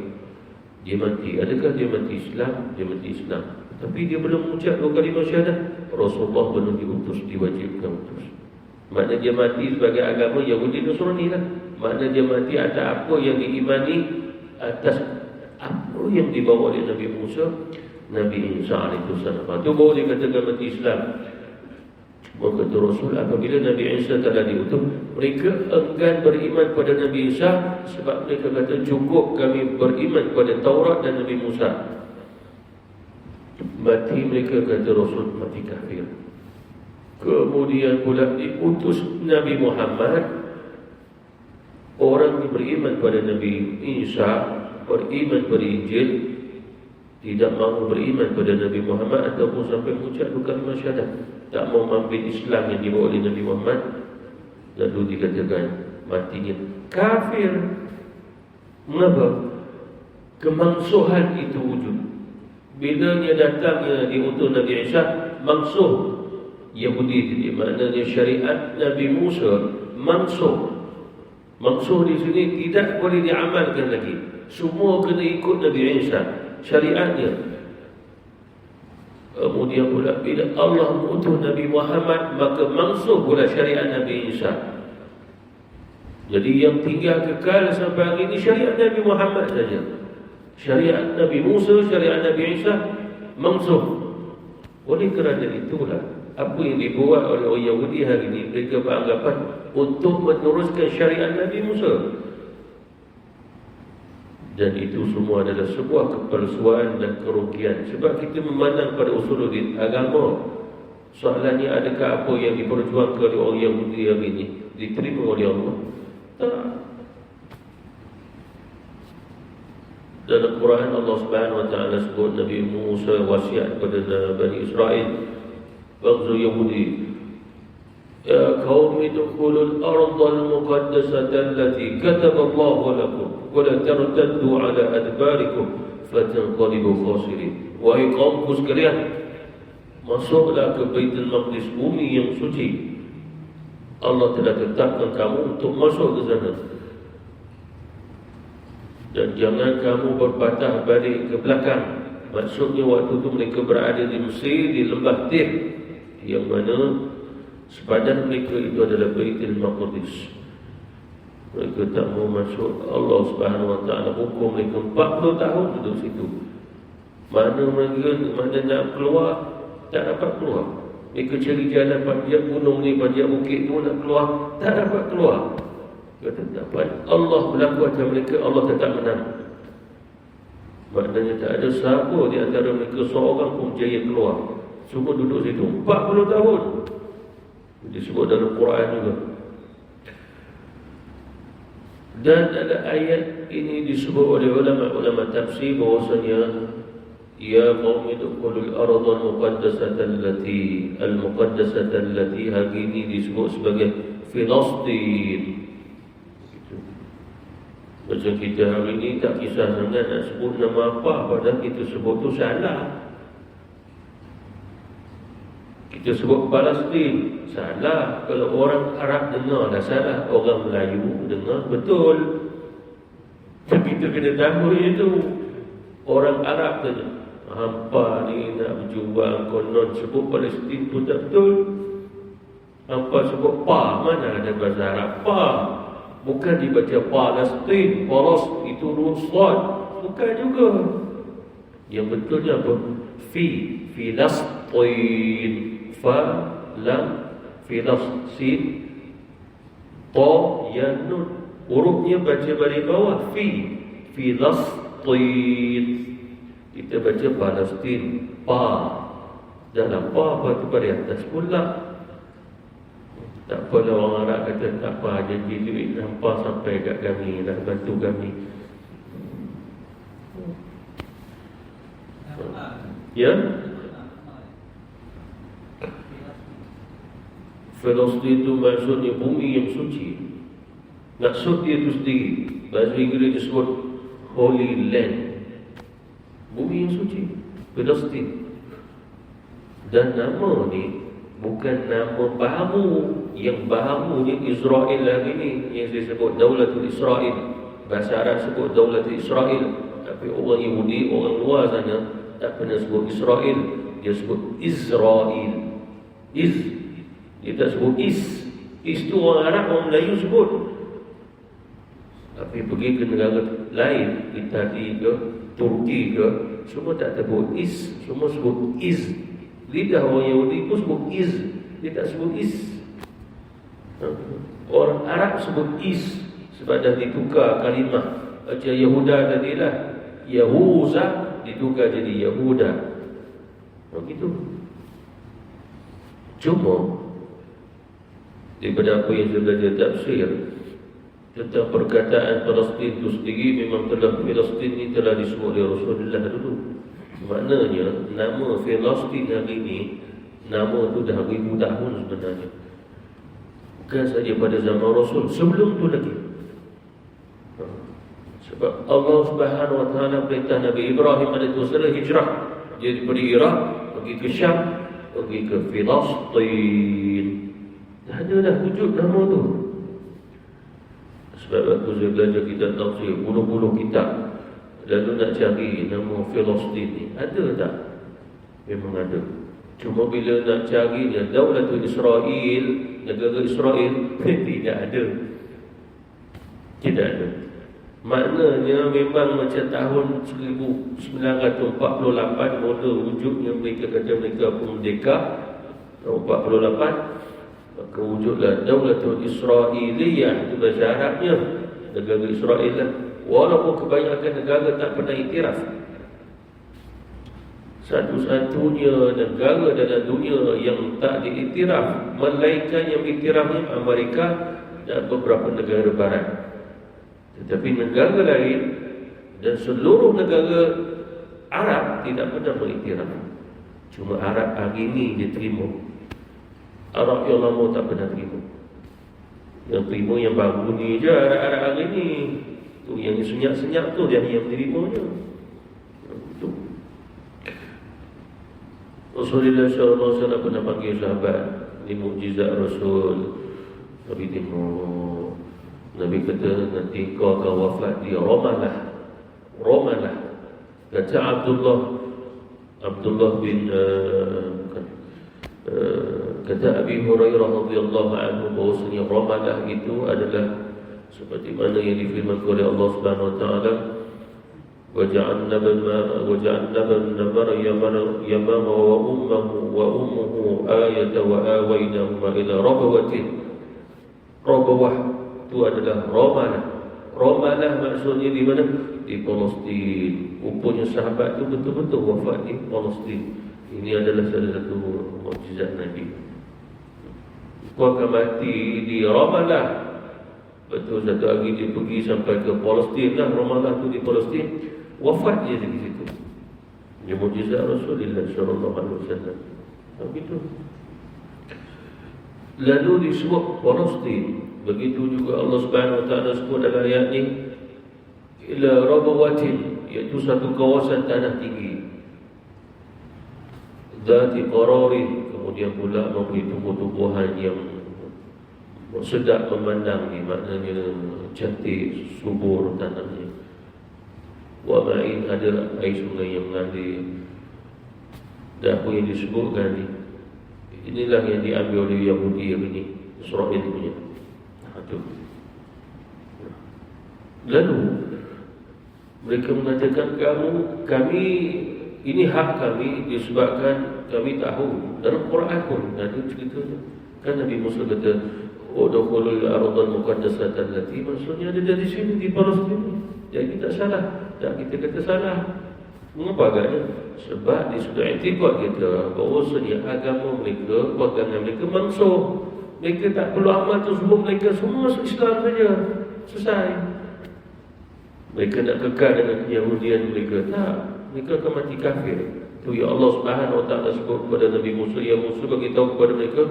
dia mati. Adakah dia mati Islam? Dia mati Islam. Tapi dia belum mengucap dua kalimah syahadat. Rasulullah belum diutus, diwajibkan utus. Maknanya dia mati sebagai agama Yahudi Nasrani lah. Maknanya dia mati atas apa yang diimani, atas apa yang dibawa oleh Nabi Musa, Nabi Isa alaihissalam. Itu baru dia katakan mati Islam. Maka kata Rasul, apabila Nabi Isa telah diutus, mereka enggan beriman pada Nabi Isa, sebab mereka kata cukup kami beriman pada Taurat dan Nabi Musa. Mati mereka, kata Rasul, mati kafir. Kemudian pula diutus Nabi Muhammad. Orang yang beriman pada Nabi Isa, beriman pada Injil, tidak mahu beriman pada Nabi Muhammad ataupun sampai mengucap dua kalimah syahadat, tak mau mengambil Islam yang dibawa oleh Nabi Muhammad, lalu dikatakan matinya kafir. Mengapa? Kemangsuhan itu wujud. Bilanya datangnya diutus Nabi Isa, mangsuh Yahudi jadi, maknanya syariat Nabi Musa mangsuh. Mangsuh di sini tidak boleh diamalkan lagi. Semua kena ikut Nabi Isa, syariatnya. Kemudian pula bila Allah mengutus Nabi Muhammad, maka mangsuh pula syariat Nabi Isa. Jadi yang tinggal kekal sampai hari ini syariat Nabi Muhammad saja. Syariat Nabi Musa, syariat Nabi Isa mangsuh. Oleh kerana itulah apa yang dibuat oleh orang Yahudi hari ini, mereka beranggapan untuk meneruskan syariat Nabi Musa. Dan itu semua adalah sebuah kepalsuan dan kerugian. Sebab kita memandang pada usuluddin agama, soalannya adakah apa yang diperjuangkan oleh orang Yahudi hari ini diterima oleh Allah? Tak. Dalam Quran Allah Subhanahu wa taala sebut Nabi Musa wasiat kepada Bani Israel, bangsa Yahudi, ya qaumi dukhulul ardhal muqaddasata allati kataba Allah lakum wa la tartaddu ala adbarikum fatanqalibu khasirin. Wahai kaumku sekalian, masuklah ke Baitul Maqdis, bumi yang suci. Allah telah tetapkan kamu untuk masuk ke sana. Dan jangan kamu berpatah balik ke belakang. Maksudnya waktu itu mereka berada di Mesir, di lembah Tih, yang mana sepadan mereka itu adalah Baitul Maqdis. Mereka tak mau masuk. Allah Subhanahu wa taala hukum mereka 40 tahun duduk situ. Mana nak keluar, tak dapat keluar. Mereka cari jalan panjat gunung ni, panjat bukit tu, nak keluar, tak dapat keluar. Kata dapat. Allah berlaku atas mereka, Allah tetap menang. Maknanya tak ada siapa di antara mereka seorang pun jaya keluar. Semua duduk situ 40 tahun. Disebut dalam Quran juga. Dan ada ayat ini disebut oleh ulama-ulama tafsir bahawasanya Ya qaumi udkhulul ardhal muqaddasata allati hari ini disebut sebagai Filastin. Macam kita hari ini tak kisah sangat nak sebut nama apa, padahal kita sebut tu salah. Kita sebut Palestin, salah. Kalau orang Arab dengar dah salah, orang Melayu dengar betul. Kita kena tahu itu. Orang Arab saja, hampa ni nak berjuang konon sebut Palestin tu tak betul. Hampa sebut pa, mana ada bahasa Arab pa. Bukan dibaca Palestin, Palas itu rusad, bukan juga. Yang betulnya apa? Filastin, fa lam Filastin, ta ya nun. Hurufnya baca balik bawah, Filastin. Kita baca Palestin, pa. Dalam pa apa tu pada atas pula. Tak apalah orang Arab kata tak apa, janji duit nampak sampai kat kami, nak bantu kami. Ya? Filastin itu maksudnya bumi yang suci. Maksud dia itu sendiri. Bahasa Inggeris disebut Holy Land. Bumi yang suci, Filastin. Dan nama ni bukan nama bahamu. Yang bahamunya Israel hari ini, yang saya sebut Daulatul Israel. Bahasa Arab sebut Daulatul Israel. Tapi orang Yahudi, orang luar sana tak pernah sebut Israel. Dia sebut Israel. Dia tak sebut Is tu orang Arab, orang Melayu sebut. Tapi pergi ke negara lain, Itali ke, Turki ke, semua tak sebut Is, semua sebut Iz. Lidah orang Yahudi pun sebut Iz, dia tak sebut Is. Orang Arab sebut Is sebab dah ditukar kalimah. Macam Yahuda tadilah, Yahuza ditukar jadi Yahuda. Begitu. Cuma daripada apa yang saya belajar tafsir tentang perkataan Palestin itu sendiri, memang telah Palestin ini telah disebut oleh Rasulullah dulu. Maknanya nama Palestin hari ini, nama itu dah ribu tahun sebenarnya. Bukan saja pada zaman Rasul, sebelum itu lagi. Sebab Allah Subhanahu Wa Taala perintah Nabi Ibrahim alaihissalam hijrah. Dia daripada Iraq pergi ke Syam, pergi ke Filastin. Dah ada dah wujud nama tu. Sebab waktu saya belajar kitab tafsir, puluh-puluh kitab, lalu nak cari nama Filastin ni, ada tak? Memang ada. Cuma bila nak carinya Daulatul Israel, negara Israel, tidak ada. Tidak ada. Maknanya memang macam tahun 1948 mula wujudnya, mereka kata mereka pun merdeka. Tahun 48 maka wujudlah Daulatul Israeliyah, itu bahasa Arabnya, negara Israel lah. Walaupun kebanyakan negara tak pernah iktiraf. Satu-satunya negara dalam dunia yang tak diiktiraf, melainkan yang iktirafnya Amerika dan beberapa negara barat. Tetapi negara lain dan seluruh negara Arab tidak pernah mengiktiraf. Cuma Arab hari ini dia terima. Arab yang lama tak pernah terima. Yang terima yang baru ni je, Arab hari ini. Tu yang senyap-senyap tu dia yang menerimanya. Itu. Rasulullah SAW pernah panggil sahabat, ini mukjizat Rasul. Nabi tengok, Nabi kata nanti kau akan wafat di Ramalah. Kata Abdullah bin kata Abi Hurairah radhiyallahu anhu bahwasanya Ramalah itu adalah seperti mana yang difirmankan oleh Allah Subhanahu wa taala, وَجَعَلْنَا ابْنَ مَرْيَمَ وَأُمَّهُ آيَةً وَآوَيْنَاهُمَا إِلَى رَبْوَةٍ. Rabawah itu adalah Ramalah. Ramalah maksudnya di mana? Di Palestin. Rupanya sahabat itu betul-betul wafat di Palestin. Ini adalah salah satu mukjizat Nabi. Kau akan mati di Ramalah. Betul, satu hari dia pergi sampai ke Palestin lah. Ramalah tu di Palestin. Wafat dia di situ. Ini mukjizat Rasulullah sallallahu alaihi wasallam. Begitu. Lalu disebut Palestin. Begitu juga Allah Subhanahu wa taala sebut dalam ayat ni ila rabawatin, iaitu satu kawasan tanah tinggi. Dzati qararin, kemudian pula memberi tumbuh-tumbuhan yang sedap memandang ni, maknanya cantik, subur tanahnya. Wa ma'in, ada air sungai yang mengalir. Dan apa yang disebutkan ni, inilah yang diambil oleh Yahudi yang ini, Israel punya. Lalu mereka mengatakan kami ini hak kami disebabkan kami tahu. Dalam Quran pun ada ceritanya. Kan Nabi Musa kata udkhulul ardhal muqaddasata allati, maksudnya ada dari sini di Palestin. Jadi tak salah. Tak kita kata salah. Mengapa agaknya? Sebab di sudut i'tiqad kita bahawasanya agama mereka, pegangan mereka mansuh. Mereka tak perlu amal tersebut, mereka semua masuk Islam saja. Selesai. Mereka nak kekal dengan Yahudian mereka. Tak. Mereka akan mati kafir. Itu ya Allah Subhanahu wa taala sebut kepada Nabi Musa, ya Musa, bagi tahu kepada mereka,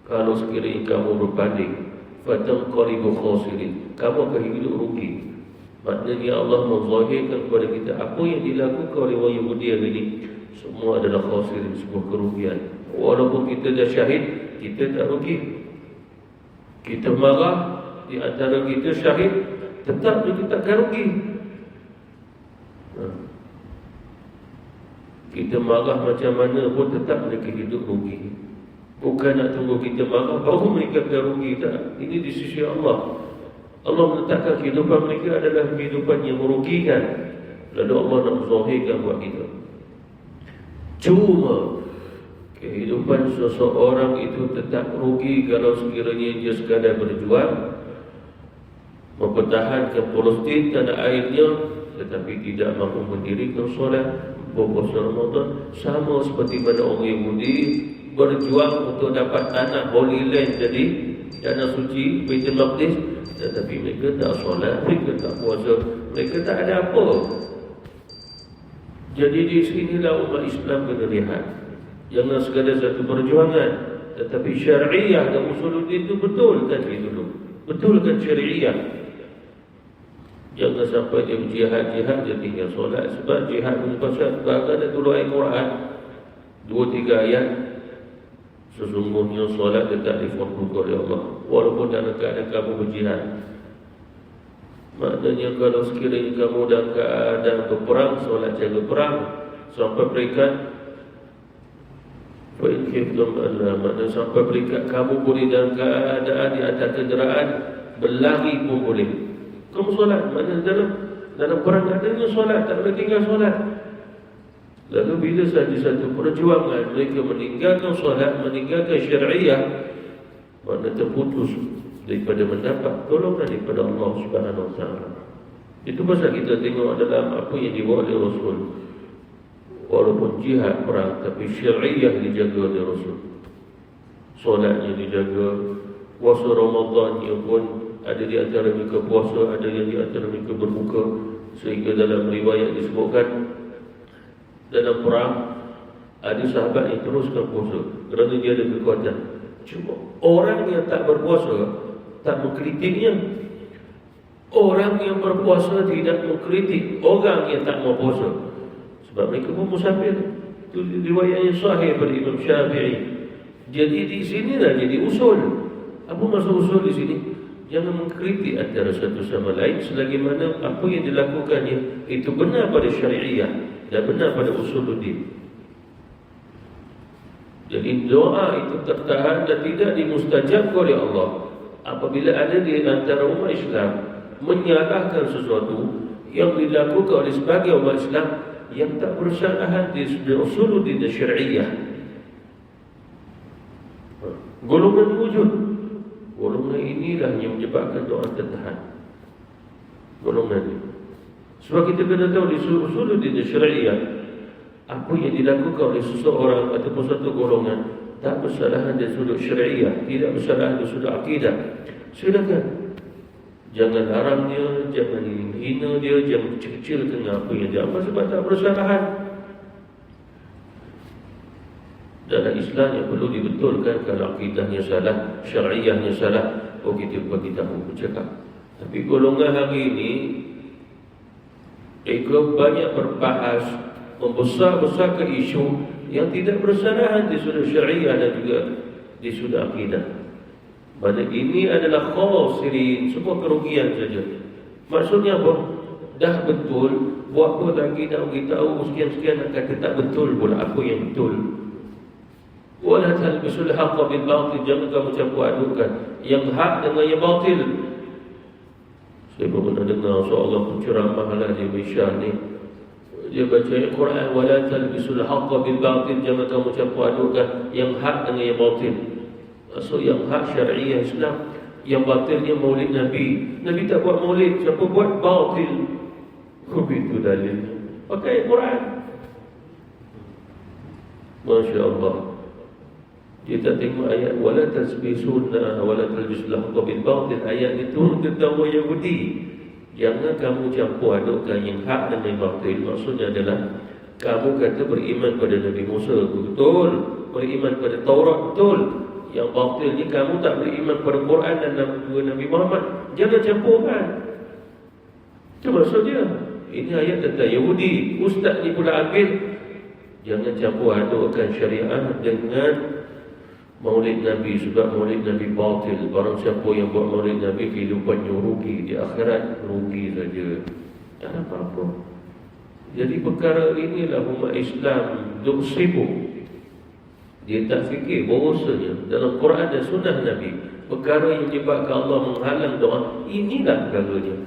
kalau sekiranya kamu berbanding fatanqalibu khasirin, kamu akan hidup rugi. Maknanya Allah menzahirkan kepada kita apa yang dilakukan oleh orang Yahudi hari ini semua adalah khasirin, sebuah kerugian. Walaupun kita dah syahid, kita tak rugi. Kita marah, di antara kita syahid, tetap kita takkan rugi. Kita marah macam mana pun tetap mereka hidup rugi. Bukan nak tunggu kita marah baru mereka akan rugi. Tak. Ini di sisi Allah. Allah menetapkan kehidupan mereka adalah kehidupan yang merugikan. Lalu Allah nak zahirkan buat kita. Cuma kehidupan seseorang itu tetap rugi kalau sekiranya dia sekadar berjuang mempertahankan Palestin, tanah airnya, tetapi tidak mampu mendirikan solat, berpuasa Ramadan. Sama seperti mana orang Yahudi berjuang untuk dapat tanah Holy Land, jadi tanah suci Baitul Maqdis, tetapi mereka tak solat, mereka tak puasa, mereka tak ada apa. Jadi di sinilah umat Islam kena lihat, jangan sekadar satu perjuangan, tetapi syariah dan usuluddin itu betulkan dulu. Betulkan syariah. Jangan sampai dia jihad dia tinggal solat. Sebab jihad punya pasal bahkan ada turun ayat Quran 2-3 ayat, sesungguhnya solat tetap difardukan oleh Allah walaupun dalam keadaan kamu berjihad. Maknanya kalau sekiranya kamu dalam keadaan berperang, solat jaga perang sampai peringkat maknanya sampai peringkat kamu boleh dalam keadaan di atas kenderaan berlari pun boleh. Kamu solat, maknanya dalam perang adanya solat, tak boleh tinggal solat. Lalu bila saja satu perjuangan mereka meninggalkan solat, meninggalkan syariah, maknanya terputus daripada mendapat tolongan daripada Allah Subhanahu wa taala. Itu pasal kita tengok dalam apa yang dibawa oleh Rasul. Walaupun jihad perang, tapi syariah dijaga oleh Rasul. Solatnya dijaga, puasa Ramadannya pun ada di antara mereka puasa, ada yang di antara mereka berbuka. Sehingga dalam riwayat disebutkan dalam perang ada sahabat yang teruskan puasa kerana dia ada kekuatan. Cuma orang yang tak berpuasa tak mengkritiknya. Orang yang berpuasa tidak mengkritik orang yang tak mau puasa, sebab mereka pun musafir. Itu riwayat yang sahih daripada Imam Syafi'i. Jadi di sinilah jadi usul. Apa maksud usul di sini? Jangan mengkritik antara satu sama lain selagi mana apa yang dilakukannya itu benar pada syariah dan benar pada usuluddin. Jadi doa itu tertahan dan tidak dimustajab oleh Allah apabila ada di antara umat Islam menyalahkan sesuatu yang dilakukan oleh sebagian umat Islam yang tak bersalahan di usuluddin dan syariah. Golongan wujud, golongan inilah yang menyebabkan doa tertahan. Golongan ini. Sebab kita kena tahu di usuluddin dan syariah, apa yang dilakukan oleh seseorang ataupun satu golongan tak bersalahan dari sudut syariah, tidak bersalahan dari sudut akidah, silakan. Jangan larang dia, jangan hina dia, jangan kecil-kecilkan apa yang dia amal sebab tak bersalahan. dalam Islam yang perlu dibetulkan. Kalau akidahnya salah, syariahnya salah, kita bagi tahu bercakap. Tapi golongan hari ini mereka banyak berbahas, membesar-besarkan isu yang tidak bersalahan di sudut syariah dan juga di sudut akidah. Pada ini adalah khasirin, semua kerugian saja. Maksudnya apa? Dah betul, buat apa lagi nak beritahu sekian-sekian nak kata tak betul pula apa yang betul. Wala talbisul haqqa bil batil, jangan kamu campur adukan yang hak dengan yang batil. Saya pernah dengar seorang penceramah lah di Malaysia ni, dia baca Al-Quran, wala talbisul haqqa bil batil, jangan kamu campur adukan yang hak dengan yang batil. Maksud yang hak syariah Islam, yang batilnya maulid Nabi. Nabi tak buat maulid, siapa buat batil? Itu dalilnya. Pakai Quran. Masya Allah. Kita tengok ayat wala tasbisunna wala talbisul haqqa bil batil. Ayat itu tentang orang Yahudi. Jangan kamu campur adukkan yang hak dan yang batil. Maksudnya adalah kamu kata beriman pada Nabi Musa, betul. Beriman pada Taurat, betul. Yang batil ni kamu tak beriman pada Quran dan Nabi Muhammad. Jangan campurkan. Itu maksudnya. Ini ayat tentang Yahudi. Ustaz ni pula ambil. Jangan campur adukkan syariah dengan maulid Nabi. Sebab maulid Nabi batil. Barang siapa yang buat maulid Nabi, kehidupannya rugi. Di akhirat rugi saja. Tak ada apa-apa. Jadi perkara inilah umat Islam duk sibuk. Dia tak fikir bahawasanya dalam Quran dan Sunnah Nabi, perkara yang menyebabkan Allah menghalang doa, inilah perkaranya.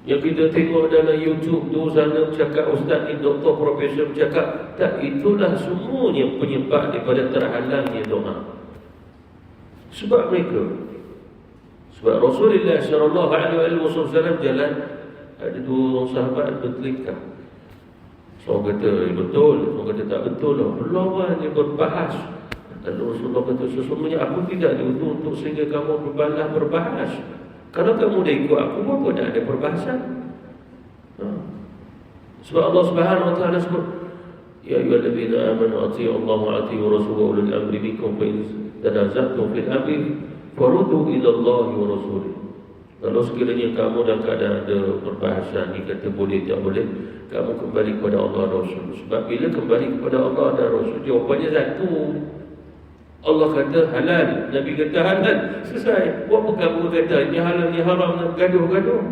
Yang kita tengok dalam YouTube tu sana cakap ustaz ni, doktor, profesor bercakap, tak, itulah semuanya penyebab daripada terhalangnya doa. Sebab mereka. Sebab Rasulullah SAW jalan, ada dua orang sahabat bertelingkah. Seorang kata betul, seorang kata tak betul. Lawan dia berbahas. Lalu Rasulullah kata, sesungguhnya aku tidak diutus untuk sehingga kamu berbahas. Kalau kamu dah ikut aku, apa dah ada perbahasan? Sebab Allah Subhanahu Wa Taala sebut, ya ayyuhallazina amanu atii'u Allah wa atii'u rasulahu wa ulil amri minkum fa in tanaza'tum fil amri faruddu ila Allah wa rasulih. Kalau sekiranya kamu dah keadaan ada perbahasan ni, kata boleh tak boleh, kamu kembali kepada Allah dan Rasul. Sebab bila kembali kepada Allah dan Rasul, jawapannya satu. Allah kata halal, Nabi kata halal, selesai. Buat apa kamu kata ini halal, ini haram, nak gaduh-gaduh?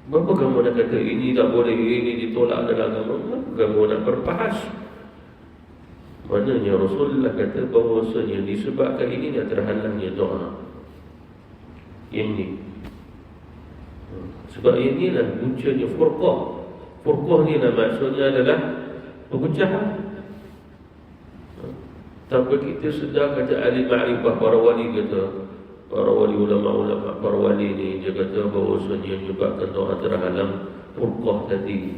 Berapa kamu nak kata ini tak boleh, ini ditolak dalam agama? Kenapa kamu nak berbahas? Maknanya Rasulullah kata bahawasanya disebabkan ini yang terhalangnya doa. Ini sebab inilah puncanya furqah. Furqah ni lah maksudnya adalah perpecahan. Tanpa kita sedar, kata ahli ma'rifah, para wali kata, para wali ulama-ulama, para wali ni, dia kata bahawasanya menyebabkan doa terhalang furqah tadi,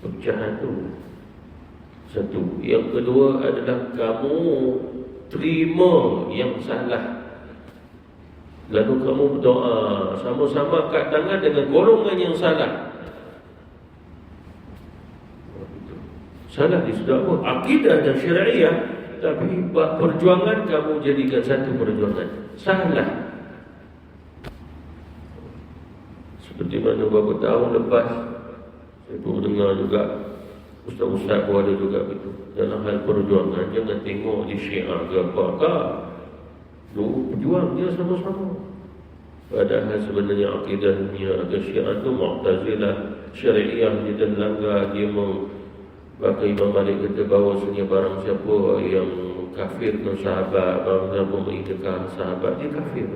perpecahan tu. Satu. Yang kedua adalah kamu terima yang salah, lalu kamu berdoa sama-sama kat tangan dengan golongan yang salah. Salah di sudut apa? Akidah dan syariah. Tapi perjuangan kamu jadikan satu perjuangan. Salah. Seperti mana beberapa tahun lepas saya pun dengar juga, ustaz-ustaz pun ada juga begitu. Dalam hal perjuangan, jangan tengok di Syiah ke apa-apa. Berjuang dia sama-sama. Padahal sebenarnya akidahnya agak Syiah itu Mu'tazilah, syariah dia dan langgar. Dia bahkan Imam Malik kata bahawasanya barang siapa yang kafirkan sahabat, barang siapa mengingkarkan sahabat, dia kafir.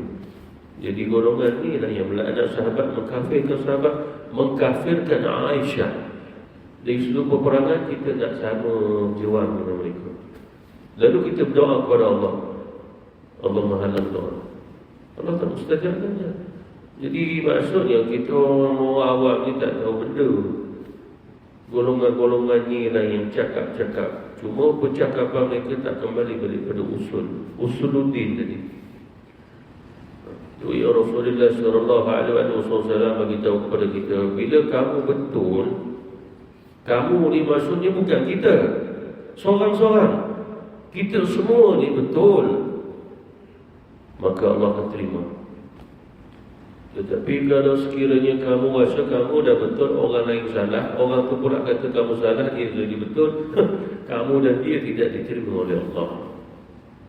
Jadi golongan ni lah yang melaknat sahabat, mengkafirkan sahabat, mengkafirkan Aisyah. Dari seluruh peperangan kita nak sama juang dengan mereka. Lalu kita berdoa kepada Allah, Allah menghalang doa, Allah tak mustajabkannya. Jadi maksudnya kita orang awam ni tak tahu benda. Golongan-golongan ni lah yang cakap-cakap. Cuma percakapan mereka tak kembali daripada usuluddin tadi. Itu ya Rasulullah SAW bagi tahu kepada kita, bila kamu betul, kamu ni maksudnya bukan kita. Seorang-seorang. Kita semua ni betul, maka Allah akan terima. Tetapi kalau sekiranya kamu rasa kamu dah betul, orang lain salah, orang tu pula kata kamu salah, dia jadi betul, kamu dan dia tidak diterima oleh Allah.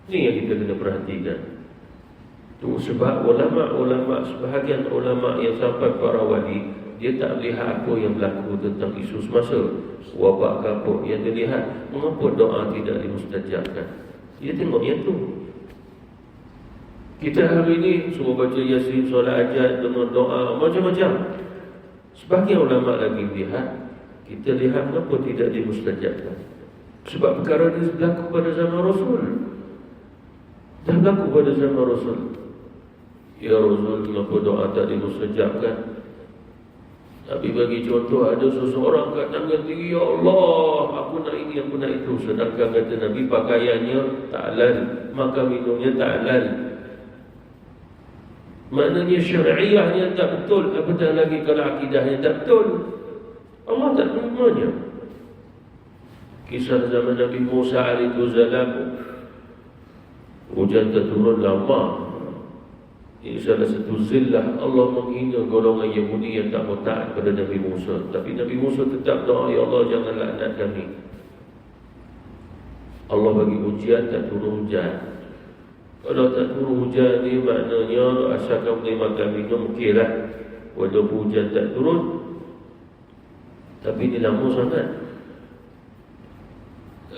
Ini yang kita kena perhatikan. Tu sebab ulama-ulama, sebahagian ulama yang sampai para wali, dia tak lihat apa yang berlaku tentang isu semasa, wabak kapuk yang dia lihat, mengapa doa tidak dimustajabkan. Dia tengok yang tu. Kita hari ini suruh baca Yasin, solat hajat dengan doa macam-macam. Sebahagian ulama lagi lihat, kita lihat kenapa tidak dimustajabkan. Sebab perkara ini berlaku pada zaman Rasul. Dah berlaku pada zaman Rasul. Ya Rasul, kenapa doa tak dimustajabkan? Nabi bagi contoh, ada seseorang kat tangan tinggi, ya Allah, aku nak ini, aku nak itu. Sedangkan kata Nabi, pakaiannya tak halal, makan minumnya tak halal. Maknanya syariahnya tak betul, apatah lagi kalau akidahnya tak betul. Allah tak menerimanya. Kisah zaman Nabi Musa alaihi salam, hujan turun lama. Ini salah satu zillah Allah menghina golongan Yahudi yang tak mau taat pada Nabi Musa. Tapi Nabi Musa tetap doa, ya Allah jangan laknat kami. Allah bagi ujian, tak turun hujan. Kalau tak turun hujan ni maknanya asalkan boleh makan minum, okeylah. Walaupun hujan tak turun, tapi dia lama sangat.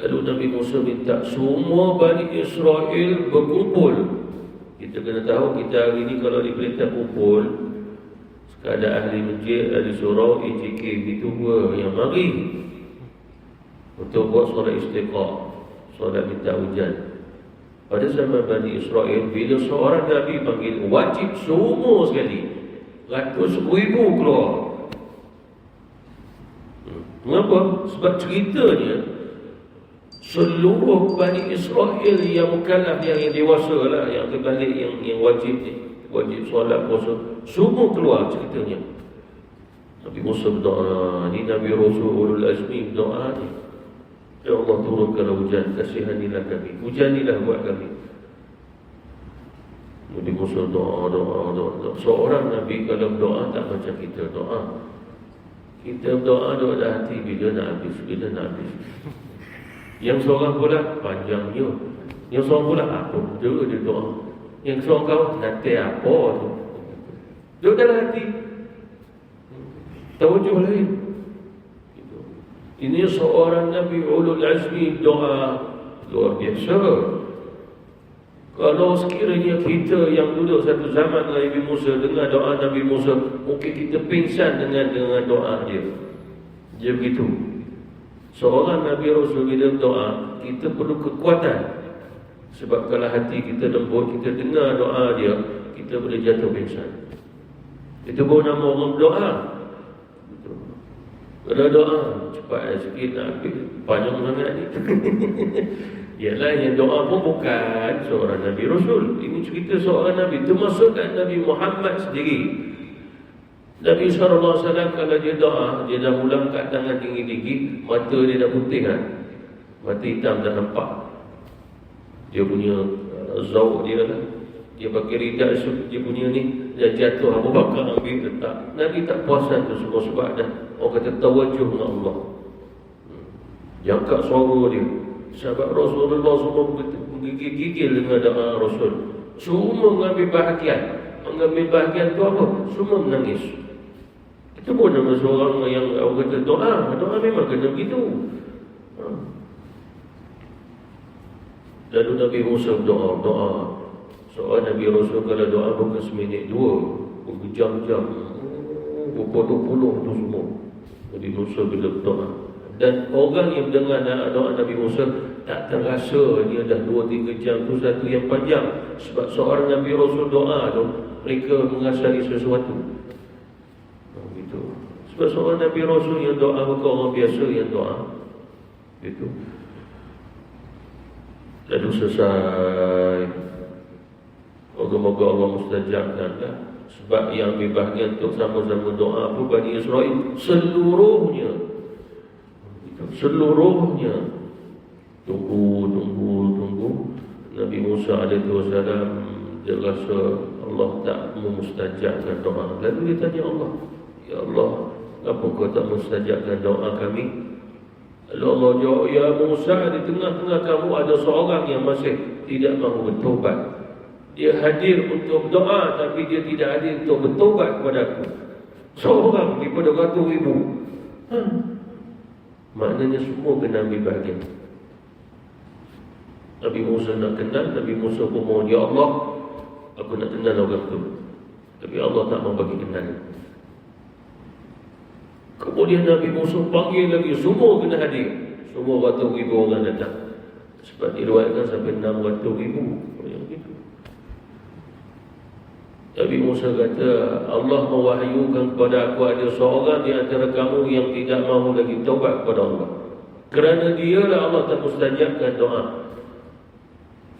Lalu Nabi Musa minta semua Bani Israel berkumpul. Kita kena tahu, kita hari ni kalau diperintah kumpul, sekadar ahli masjid, ahli surau, EJK, itu yang mari untuk buat solat istiqah, solat minta hujan. Pada zaman Bani Israel, bila seorang Nabi panggil, wajib semua sekali, ratus ribu keluar. Mengapa? Sebab ceritanya seluruh Bani Israel yang mukallaf, yang dewasa lah, yang terbalik, yang wajib ni, wajib solat, puasa, semua keluar ceritanya. Nabi Musa berdoa, ni Nabi Rasul Ulul Azmi berdoa ni, ya Allah turunkan hujan, kasihanilah kami, hujanilah buat kami. Nabi Musa doa. Seorang Nabi kalau berdoa tak macam kita doa. Kita berdoa dah hati, bila nak habis. Yang seorang pula panjangnya, yang seorang pula apa dia doa, yang seorang kau nanti apa tu, dia dalam hati tawajuh lain. Ini seorang Nabi Ulul Azmi doa luar biasa. Kalau sekiranya kita yang duduk satu zaman dengan Nabi Musa, dengar doa Nabi Musa, mungkin kita pingsan dengan doa dia. Dia begitu. Seorang Nabi Rasul bila doa, kita perlu kekuatan. Sebab kalau hati kita lembut, kita dengar doa dia, kita boleh jatuh pingsan. Itu pun nama orang doa. Kalau doa cepat sikit nak habis, panjang sangat ni. Ialah yang doa pun bukan seorang Nabi Rasul. Ini cerita seorang Nabi, termasukkan Nabi Muhammad sendiri. Nabi SAW kalau dia doa, dia dah mula angkat tangan tinggi-tinggi, mata dia dah putih kan, mata hitam dah nampak. Dia punya zauk dia lah, dia pakai ridak, dia punya ni, dia jatuh, Abu Bakar ambil letak. Nabi tak puasan tu semua sebab dah orang kata tawajuh dengan Allah. Yang kat suara dia, sahabat Rasulullah semua menggigil dengan doa Rasul. Semua mengambil bahagian. Mengambil bahagian tu apa? Semua menangis. Itu pun nama seorang yang orang kata doa memang kena begitu. Lalu Nabi Musa doa. Seorang Nabi Rasul kalau doa bukan seminit dua, berjam-jam, berpuluh-puluh tu semua. Nabi Musa bila berdoa. Dan orang yang mendengar doa Nabi Musa tak terasa dia dah 2-3 jam tu satu yang panjang. Sebab seorang Nabi Rasul doa tu, mereka mengasari sesuatu. Gitu. Sebab seorang Nabi Rasul yang doa bukan orang biasa yang doa. Gitu. Lalu selesai. Moga-moga Allah mustajabkan lah. Sebab yang ambil bahagian untuk sama-sama doa pun Bani Israel seluruhnya. Tunggu. Nabi Musa alaihissalam dia rasa Allah tak memustajabkan doa. Lalu dia tanya Allah, ya Allah, apa kau tak mustajabkan doa kami? Lalu Allah jawab, ya Musa, di tengah-tengah kamu ada seorang yang masih tidak mahu bertobat. Dia hadir untuk doa, tapi dia tidak hadir untuk bertobat kepada aku. Seorang daripada ratus ribu. Maknanya semua kena ambil bahagian. Nabi Musa nak kenal, Nabi Musa pun mohon, ya Allah, aku nak kenal orang tu. Tapi Allah tak mau bagi kenal. Kemudian Nabi Musa panggil lagi, semua kena hadir. Semua ratus ribu orang datang. Sebab diriwayatkan sampai 600 ribu. Nabi Musa kata, Allah mewahyukan kepada aku ada seorang di antara kamu yang tidak mahu lagi taubat kepada Allah. Kerana dialah Allah tak mustajabkan doa.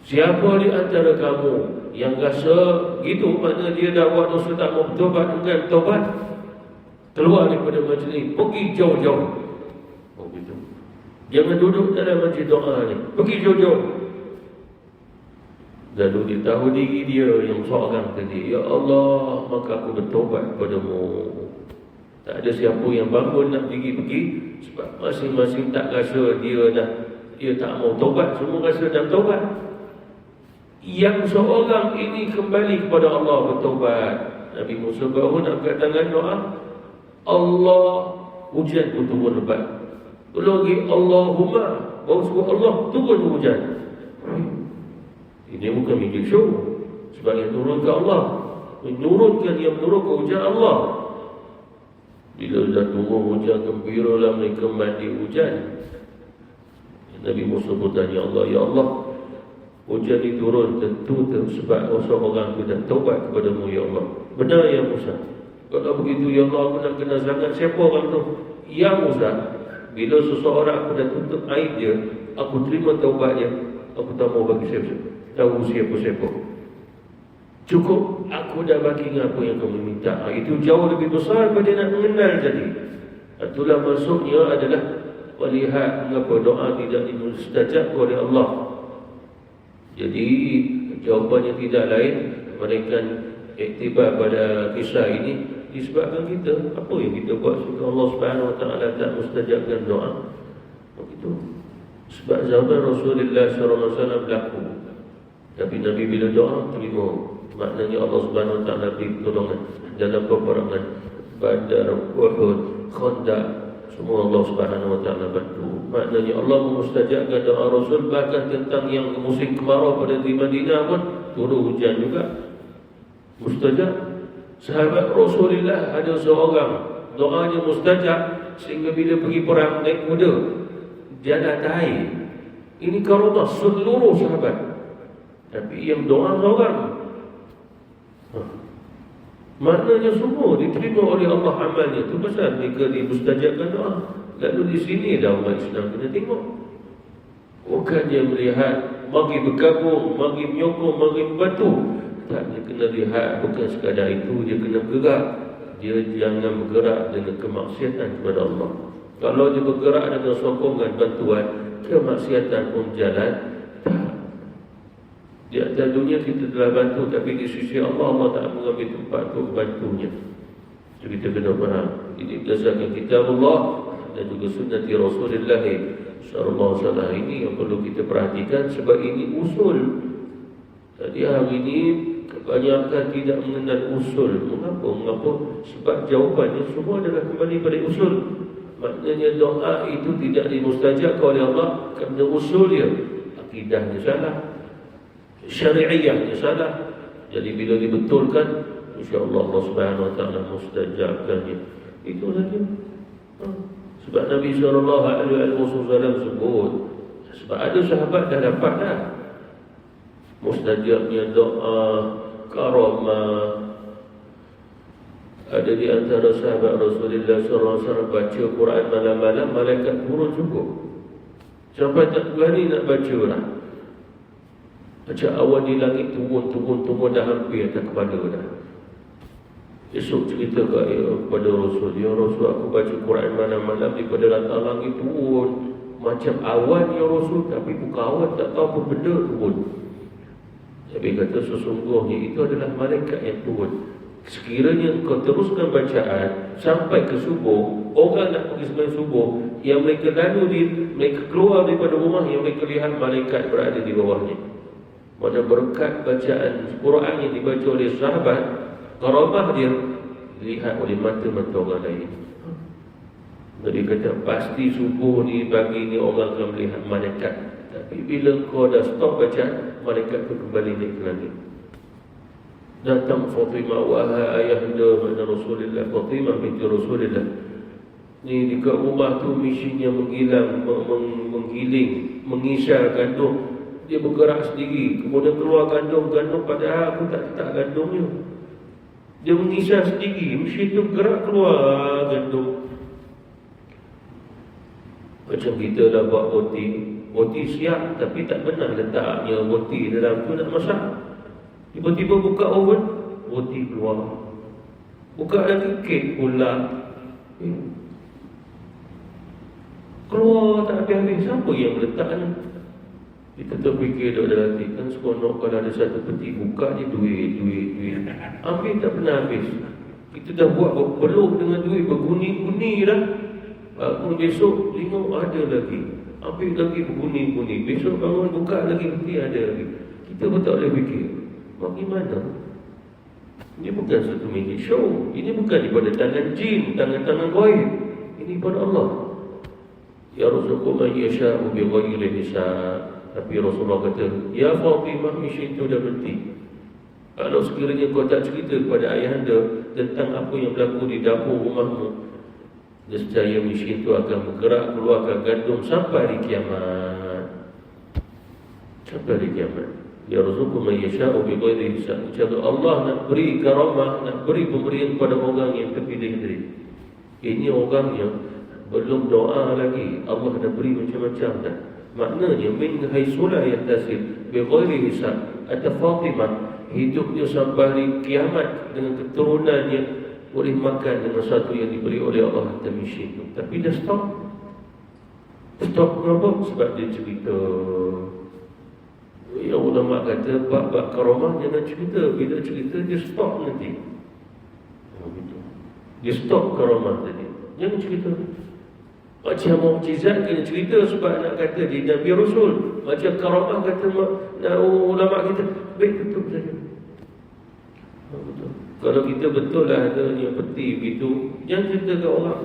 Siapa di antara kamu yang rasa gitu, maknanya dia dah buat dosa tak mau bertobat, enggan bertobat, keluar daripada majlis, pergi jauh-jauh. Oh gitu. Jangan duduk dalam majlis doa ni, pergi jauh-jauh. Lalu dia tahu diri dia yang seorang tadi, ya Allah, maka aku bertobat padamu. Tak ada siapa yang bangun nak pergi, sebab masing-masing tak rasa dia tak mau tobat, semua rasa dah tobat. Yang seorang ini kembali kepada Allah bertobat. Nabi Musa baru nak angkat tangan doa, Allah, hujan pun turun lebat. Lagi Allahumma, baru sebut Allah, turun hujan. Ini bukan magic show. Sebab yang turun ke Allah, menurunkan yang menurun ke hujan Allah. Bila dah turun hujan, gembiralah mereka mandi hujan. Nabi Musa pun tanya Allah, ya Allah, hujan ini turun tentu sebab seorang itu dah taubat kepadamu, ya Allah. Benar ya Musa? Kalau begitu, ya Allah, aku nak kenal sangat siapa orang tu. Ya Musa, bila seseorang aku dah tutup aib dia, aku terima taubat dia, aku tak mau bagi siapa-siapa tahu siapa-siapa. Cukup aku dah bagi apa yang kamu minta. Itu jauh lebih besar daripada nak mengenal tadi. Itulah maksudnya adalah melihat mengapa doa tidak dimustajab oleh Allah. Jadi jawapannya tidak lain melainkan iktibar pada kisah ini disebabkan kita apa yang kita buat sehingga Allah Subhanahu Wa Taala tak mustajabkan doa. Begitu. Sebab zaman Rasulullah sallallahu alaihi wasallam berlaku. Tapi Nabi bila doa terima. Maknanya Allah Subhanahu Wa Taala beri pertolongan dalam peperangan Badar, Uhud, Khandaq, semua Allah Subhanahu Wa Taala bantu. Maknanya Allah memustajabkan doa Rasul, bahkan tentang yang musim kemarau pada di Madinah pun turun hujan juga mustajab. Sahabat Rasulullah ada seorang doanya mustajab sehingga bila pergi perang naik kuda dia dah tahi. Ini karamah seluruh sahabat. Tapi yang doa seorang, maknanya semua diterima oleh Allah amalnya. Itu pasal mereka dimustajabkan doa. Lalu di sini dah umat Islam kena tengok. Bukan dia melihat bagi bergabung, bagi menyokong, bagi membantu. Tak, dia kena lihat bukan sekadar itu, dia kena bergerak. Dia jangan bergerak dengan kemaksiatan kepada Allah. Kalau dia bergerak dengan sokongan bantuan, kemaksiatan pun jalan. Di atas dunia kita telah bantu, tapi di sisi Allah, Allah tak mengambil tempat untuk bantunya. Jadi kita kena faham. Ini berdasarkan kitab Allah dan juga sunnati Rasulullah sallallahu alaihi wasallam. Ini yang perlu kita perhatikan sebab ini usul. Jadi hari ini kebanyakan tidak mengenal usul. Mengapa? Sebab jawapannya semua adalah kembali pada usul. Maknanya doa itu tidak dimustajabkan oleh Allah kerana usul dia. Akidahnya salah, syari'iyahnya salah. Jadi bila dibetulkan, insya-Allah Allah Subhanahu Wa Taala mustajabkannya. Itu saja. Sebab Nabi sallallahu alaihi wasallam sebut, sebab ada sahabat dah dapat dah mustajabnya doa, karamah. Ada di antara sahabat Rasulullah sallallahu alaihi wasallam baca Quran malam-malam, malaikat turun cukup. Sampai tak berani nak baca lah. Macam awan di langit turun dah hampir atas kepala dah. Esok cerita kepada Rasul, ya Rasul, aku baca Quran malam-malam daripada latar langit turun macam awan ya Rasul, tapi bukan awan, tak tahu apa benda turun. Nabi kata sesungguhnya itu adalah malaikat yang turun. Sekiranya kau teruskan bacaan sampai ke subuh, orang nak pergi sembahyang subuh, yang mereka mereka keluar daripada rumah, yang mereka lihat malaikat berada di bawahnya. Pada berkat bacaan Quran yang dibaca oleh sahabat, karamah dia dilihat oleh mata-mata orang lain. Nabi kata pasti subuh ni, pagi ni orang akan melihat malaikat. Tapi bila kau dah stop bacaan, malaikat tu kembali naik ke langit. Datang Fatimah, wahai ayahanda mana Rasulullah, Fatimah binti Rasulullah. Ni dekat rumah tu mesinnya menggiling, mengisar gandum. Dia bergerak sendiri, kemudian keluar gandum padahal aku tak letak gandumnya. Dia mengisar sendiri, mesin tu gerak keluar gandum. Macam kita dah buat roti siap tapi tak pernah letaknya roti dalam tu nak masak. Tiba-tiba buka oven, roti keluar. Buka lagi kek pula. Keluar tak habis-habis. Siapa yang meletaknya? Kita terfikir dalam hati, kan seronok kalau ada satu peti, buka je duit. Ambil tak pernah habis. Kita dah buat berpeluh dengan duit, berguni-guni dah. Bangun besok, tengok ada lagi. Ambil lagi berguni-guni. Besok bangun buka lagi peti, ada lagi. Kita pun tak boleh fikir. Bagaimana? Ini bukan satu magic show. Ini bukan daripada tangan jin, tangan-tangan gaib. Ini pada Allah. Ya Rasulullah man yasha'u bi ghairi hisab. Tapi Rasulullah kata, ya Fatimah, mesin itu dah berhenti. Kalau sekiranya kau tak cerita kepada ayahanda tentang apa yang berlaku di dapur rumahmu, nescaya mesin itu akan bergerak keluarkan gandum sampai hari kiamat. Sampai hari kiamat. Ya Rasulullah man yasha'u bi ghairi hisab. Jika Allah nak beri karamah, nak beri pemberian kepada orang yang terpilih tadi. Ini orang yang belum doa lagi, Allah dah beri macam-macam dah. Maknanya min haisulah yatasib bi ghairi hisab. Ada Fatimah hidupnya sampai hari kiamat dengan keturunannya boleh makan dengan satu yang diberi oleh Allah atas mesin itu. Tapi dah stop. Stop kenapa? Sebab dia cerita. Ya ulama kata bab karamah jangan cerita. Bila cerita dia stop nanti. Dia stop karamah tadi. Jangan cerita. Macam mukjizat kena cerita sebab nak kata dia Nabi Rasul. Macam karamah kata ulama kita, baik tutup saja. Betul. Kalau kita betul lah ada yang peti begitu, jangan cerita ke orang.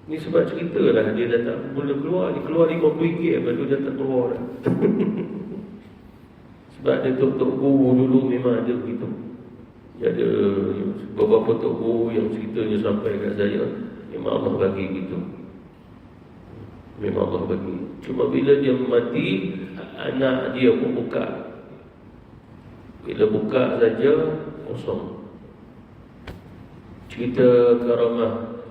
Ni sebab cerita lah dia dah tak mula keluar. Dia keluar RM50 baru dia tak keluar dah. Sebab dia tok guru dulu memang ada begitu. Dia ada beberapa tok guru yang ceritanya sampai kat saya, memang Allah bagi begitu. Memang Allah bagi. Cuma bila dia mati, anak dia pun buka. Bila buka saja, kosong. Cerita karamah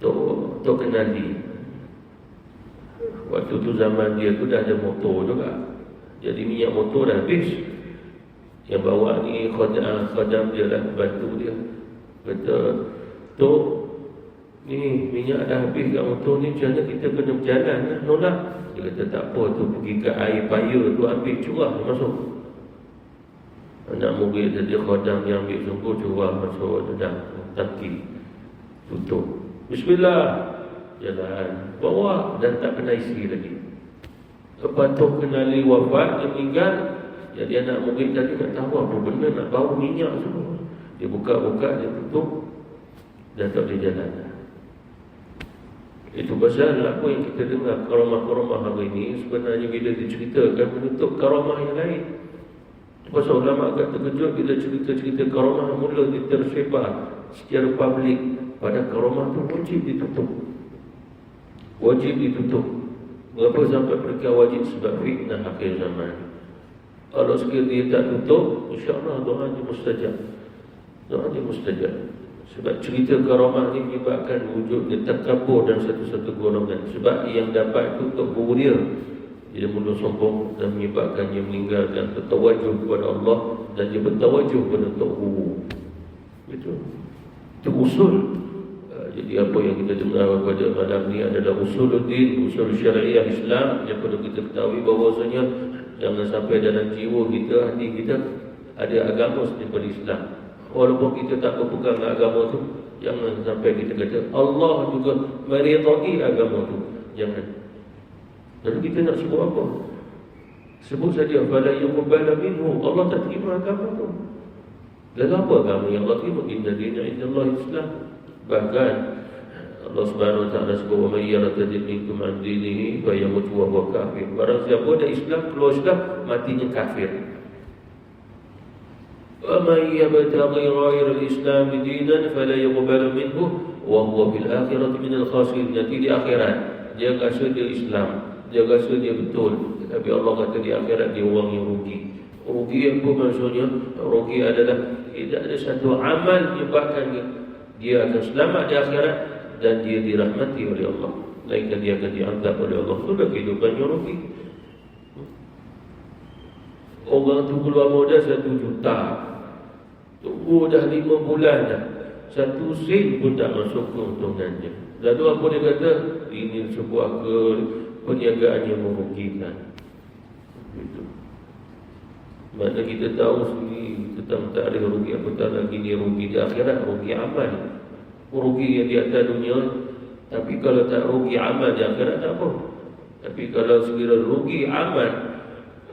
Tok Kenali. Waktu tu zaman dia tu dah ada motor juga. Jadi minyak motor dah habis. Yang bawa ni khadam dia lah, bantu dia. Kata, Tok, ni minyak dah habis kat motor ni, macam mana kita kena berjalan lah, nolak. Dia kata tak apa tu, pergi ke air payah tu ambil curah masuk. Anak murid jadi khadam yang ambil sungguh curah masuk dalam tangki, tutup. Bismillah, jalan, bawa dan tak kena isi lagi. Lepas tu Kenali wafat, dia meninggal. Jadi anak murid tadi tak tahu apa benda nak bau minyak semua. Dia buka-buka, dia tutup dan tak boleh jalan. Itu pasal apa yang kita dengar karamah-karamah hari ini sebenarnya bila diceritakan menutup karamah yang lain. Pasal ulama agak terkejut bila cerita-cerita karamah mula tersebar secara publik. Pada karamah itu wajib ditutup. Wajib ditutup. Mengapa sampai mereka wajib? Sebab fitnah akhir zaman. Kalau sekiranya dia tak tutup, insya-Allah doanya mustajab. Doanya mustajab. Sebab cerita karamah ni menyebabkan wujudnya takabur dan satu-satu golongan. Sebab yang dapat itu untuk guru dia. Dia mula sombong dan menyebabkan dia meninggalkan bertawajuh kepada Allah dan dia bertawajuh kepada Tok Guru. Itu usul Jadi apa yang kita dengar pada malam ni adalah usuluddin, usul syariah Islam yang perlu kita ketahui bahawasanya jangan sampai dalam jiwa kita, hati kita ada agama daripada Islam. Walaupun kita tak berpegang agama tu, jangan sampai kita kata Allah juga meridai agama tu. Jangan. Lalu kita nak sebut apa? Sebut saja fala yuqbala minhu. Allah tak terima agama tu. Lalu apa agama yang Allah terima? Inna dina indallahi Islam. Bahkan Allah Subhanahu wa taala sebut wa may yartadid minkum an dinihi fa yamut wa huwa kafir. Barang siapa dari Islam keluar Islam, matinya kafir. Wa may yabtaghi ghayra al-islam dinan fala yuqbal minhu wa huwa fil akhirati minal khasirin. Nanti di akhirat dia rasa dia Islam, dia rasa dia betul, tapi Allah kata di akhirat dia orang yang rugi. Rugi apa maksudnya? Rugi adalah tidak ada satu amal menyebabkan dia akan selamat di akhirat dan dia dirahmati oleh Allah, melainkan dia akan dianggap oleh Allah. Sudah kehidupannya rugi. Orang tu keluar modal 1 juta, tunggu dah 5 bulan dah, 1 sen pun tak masuk keuntungannya. Lalu apa dia kata? Ini sebuah perniagaan yang merugikan. Itu. Mana kita tahu sendiri tentang tarikh rugi, apatah lagi ni rugi di akhirat, rugi amal. Rugi yang di atas dunia, tapi kalau tak rugi amal di akhirat tak apa. Tapi kalau sekiranya rugi amal,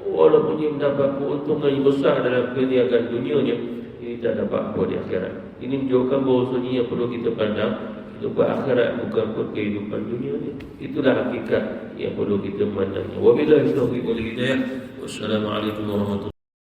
walaupun dia mendapat keuntungan yang besar dalam perniagaan dunianya, ini tak dapat apa di akhirat. Ini menunjukkan bahawasanya yang perlu kita pandang kehidupan akhirat bukan kehidupan dunia ni. Itulah hakikat yang perlu kita memandangnya. Wabillahi taufiq wal hidayah. Wassalamualaikum warahmatullahi wabarakatuh.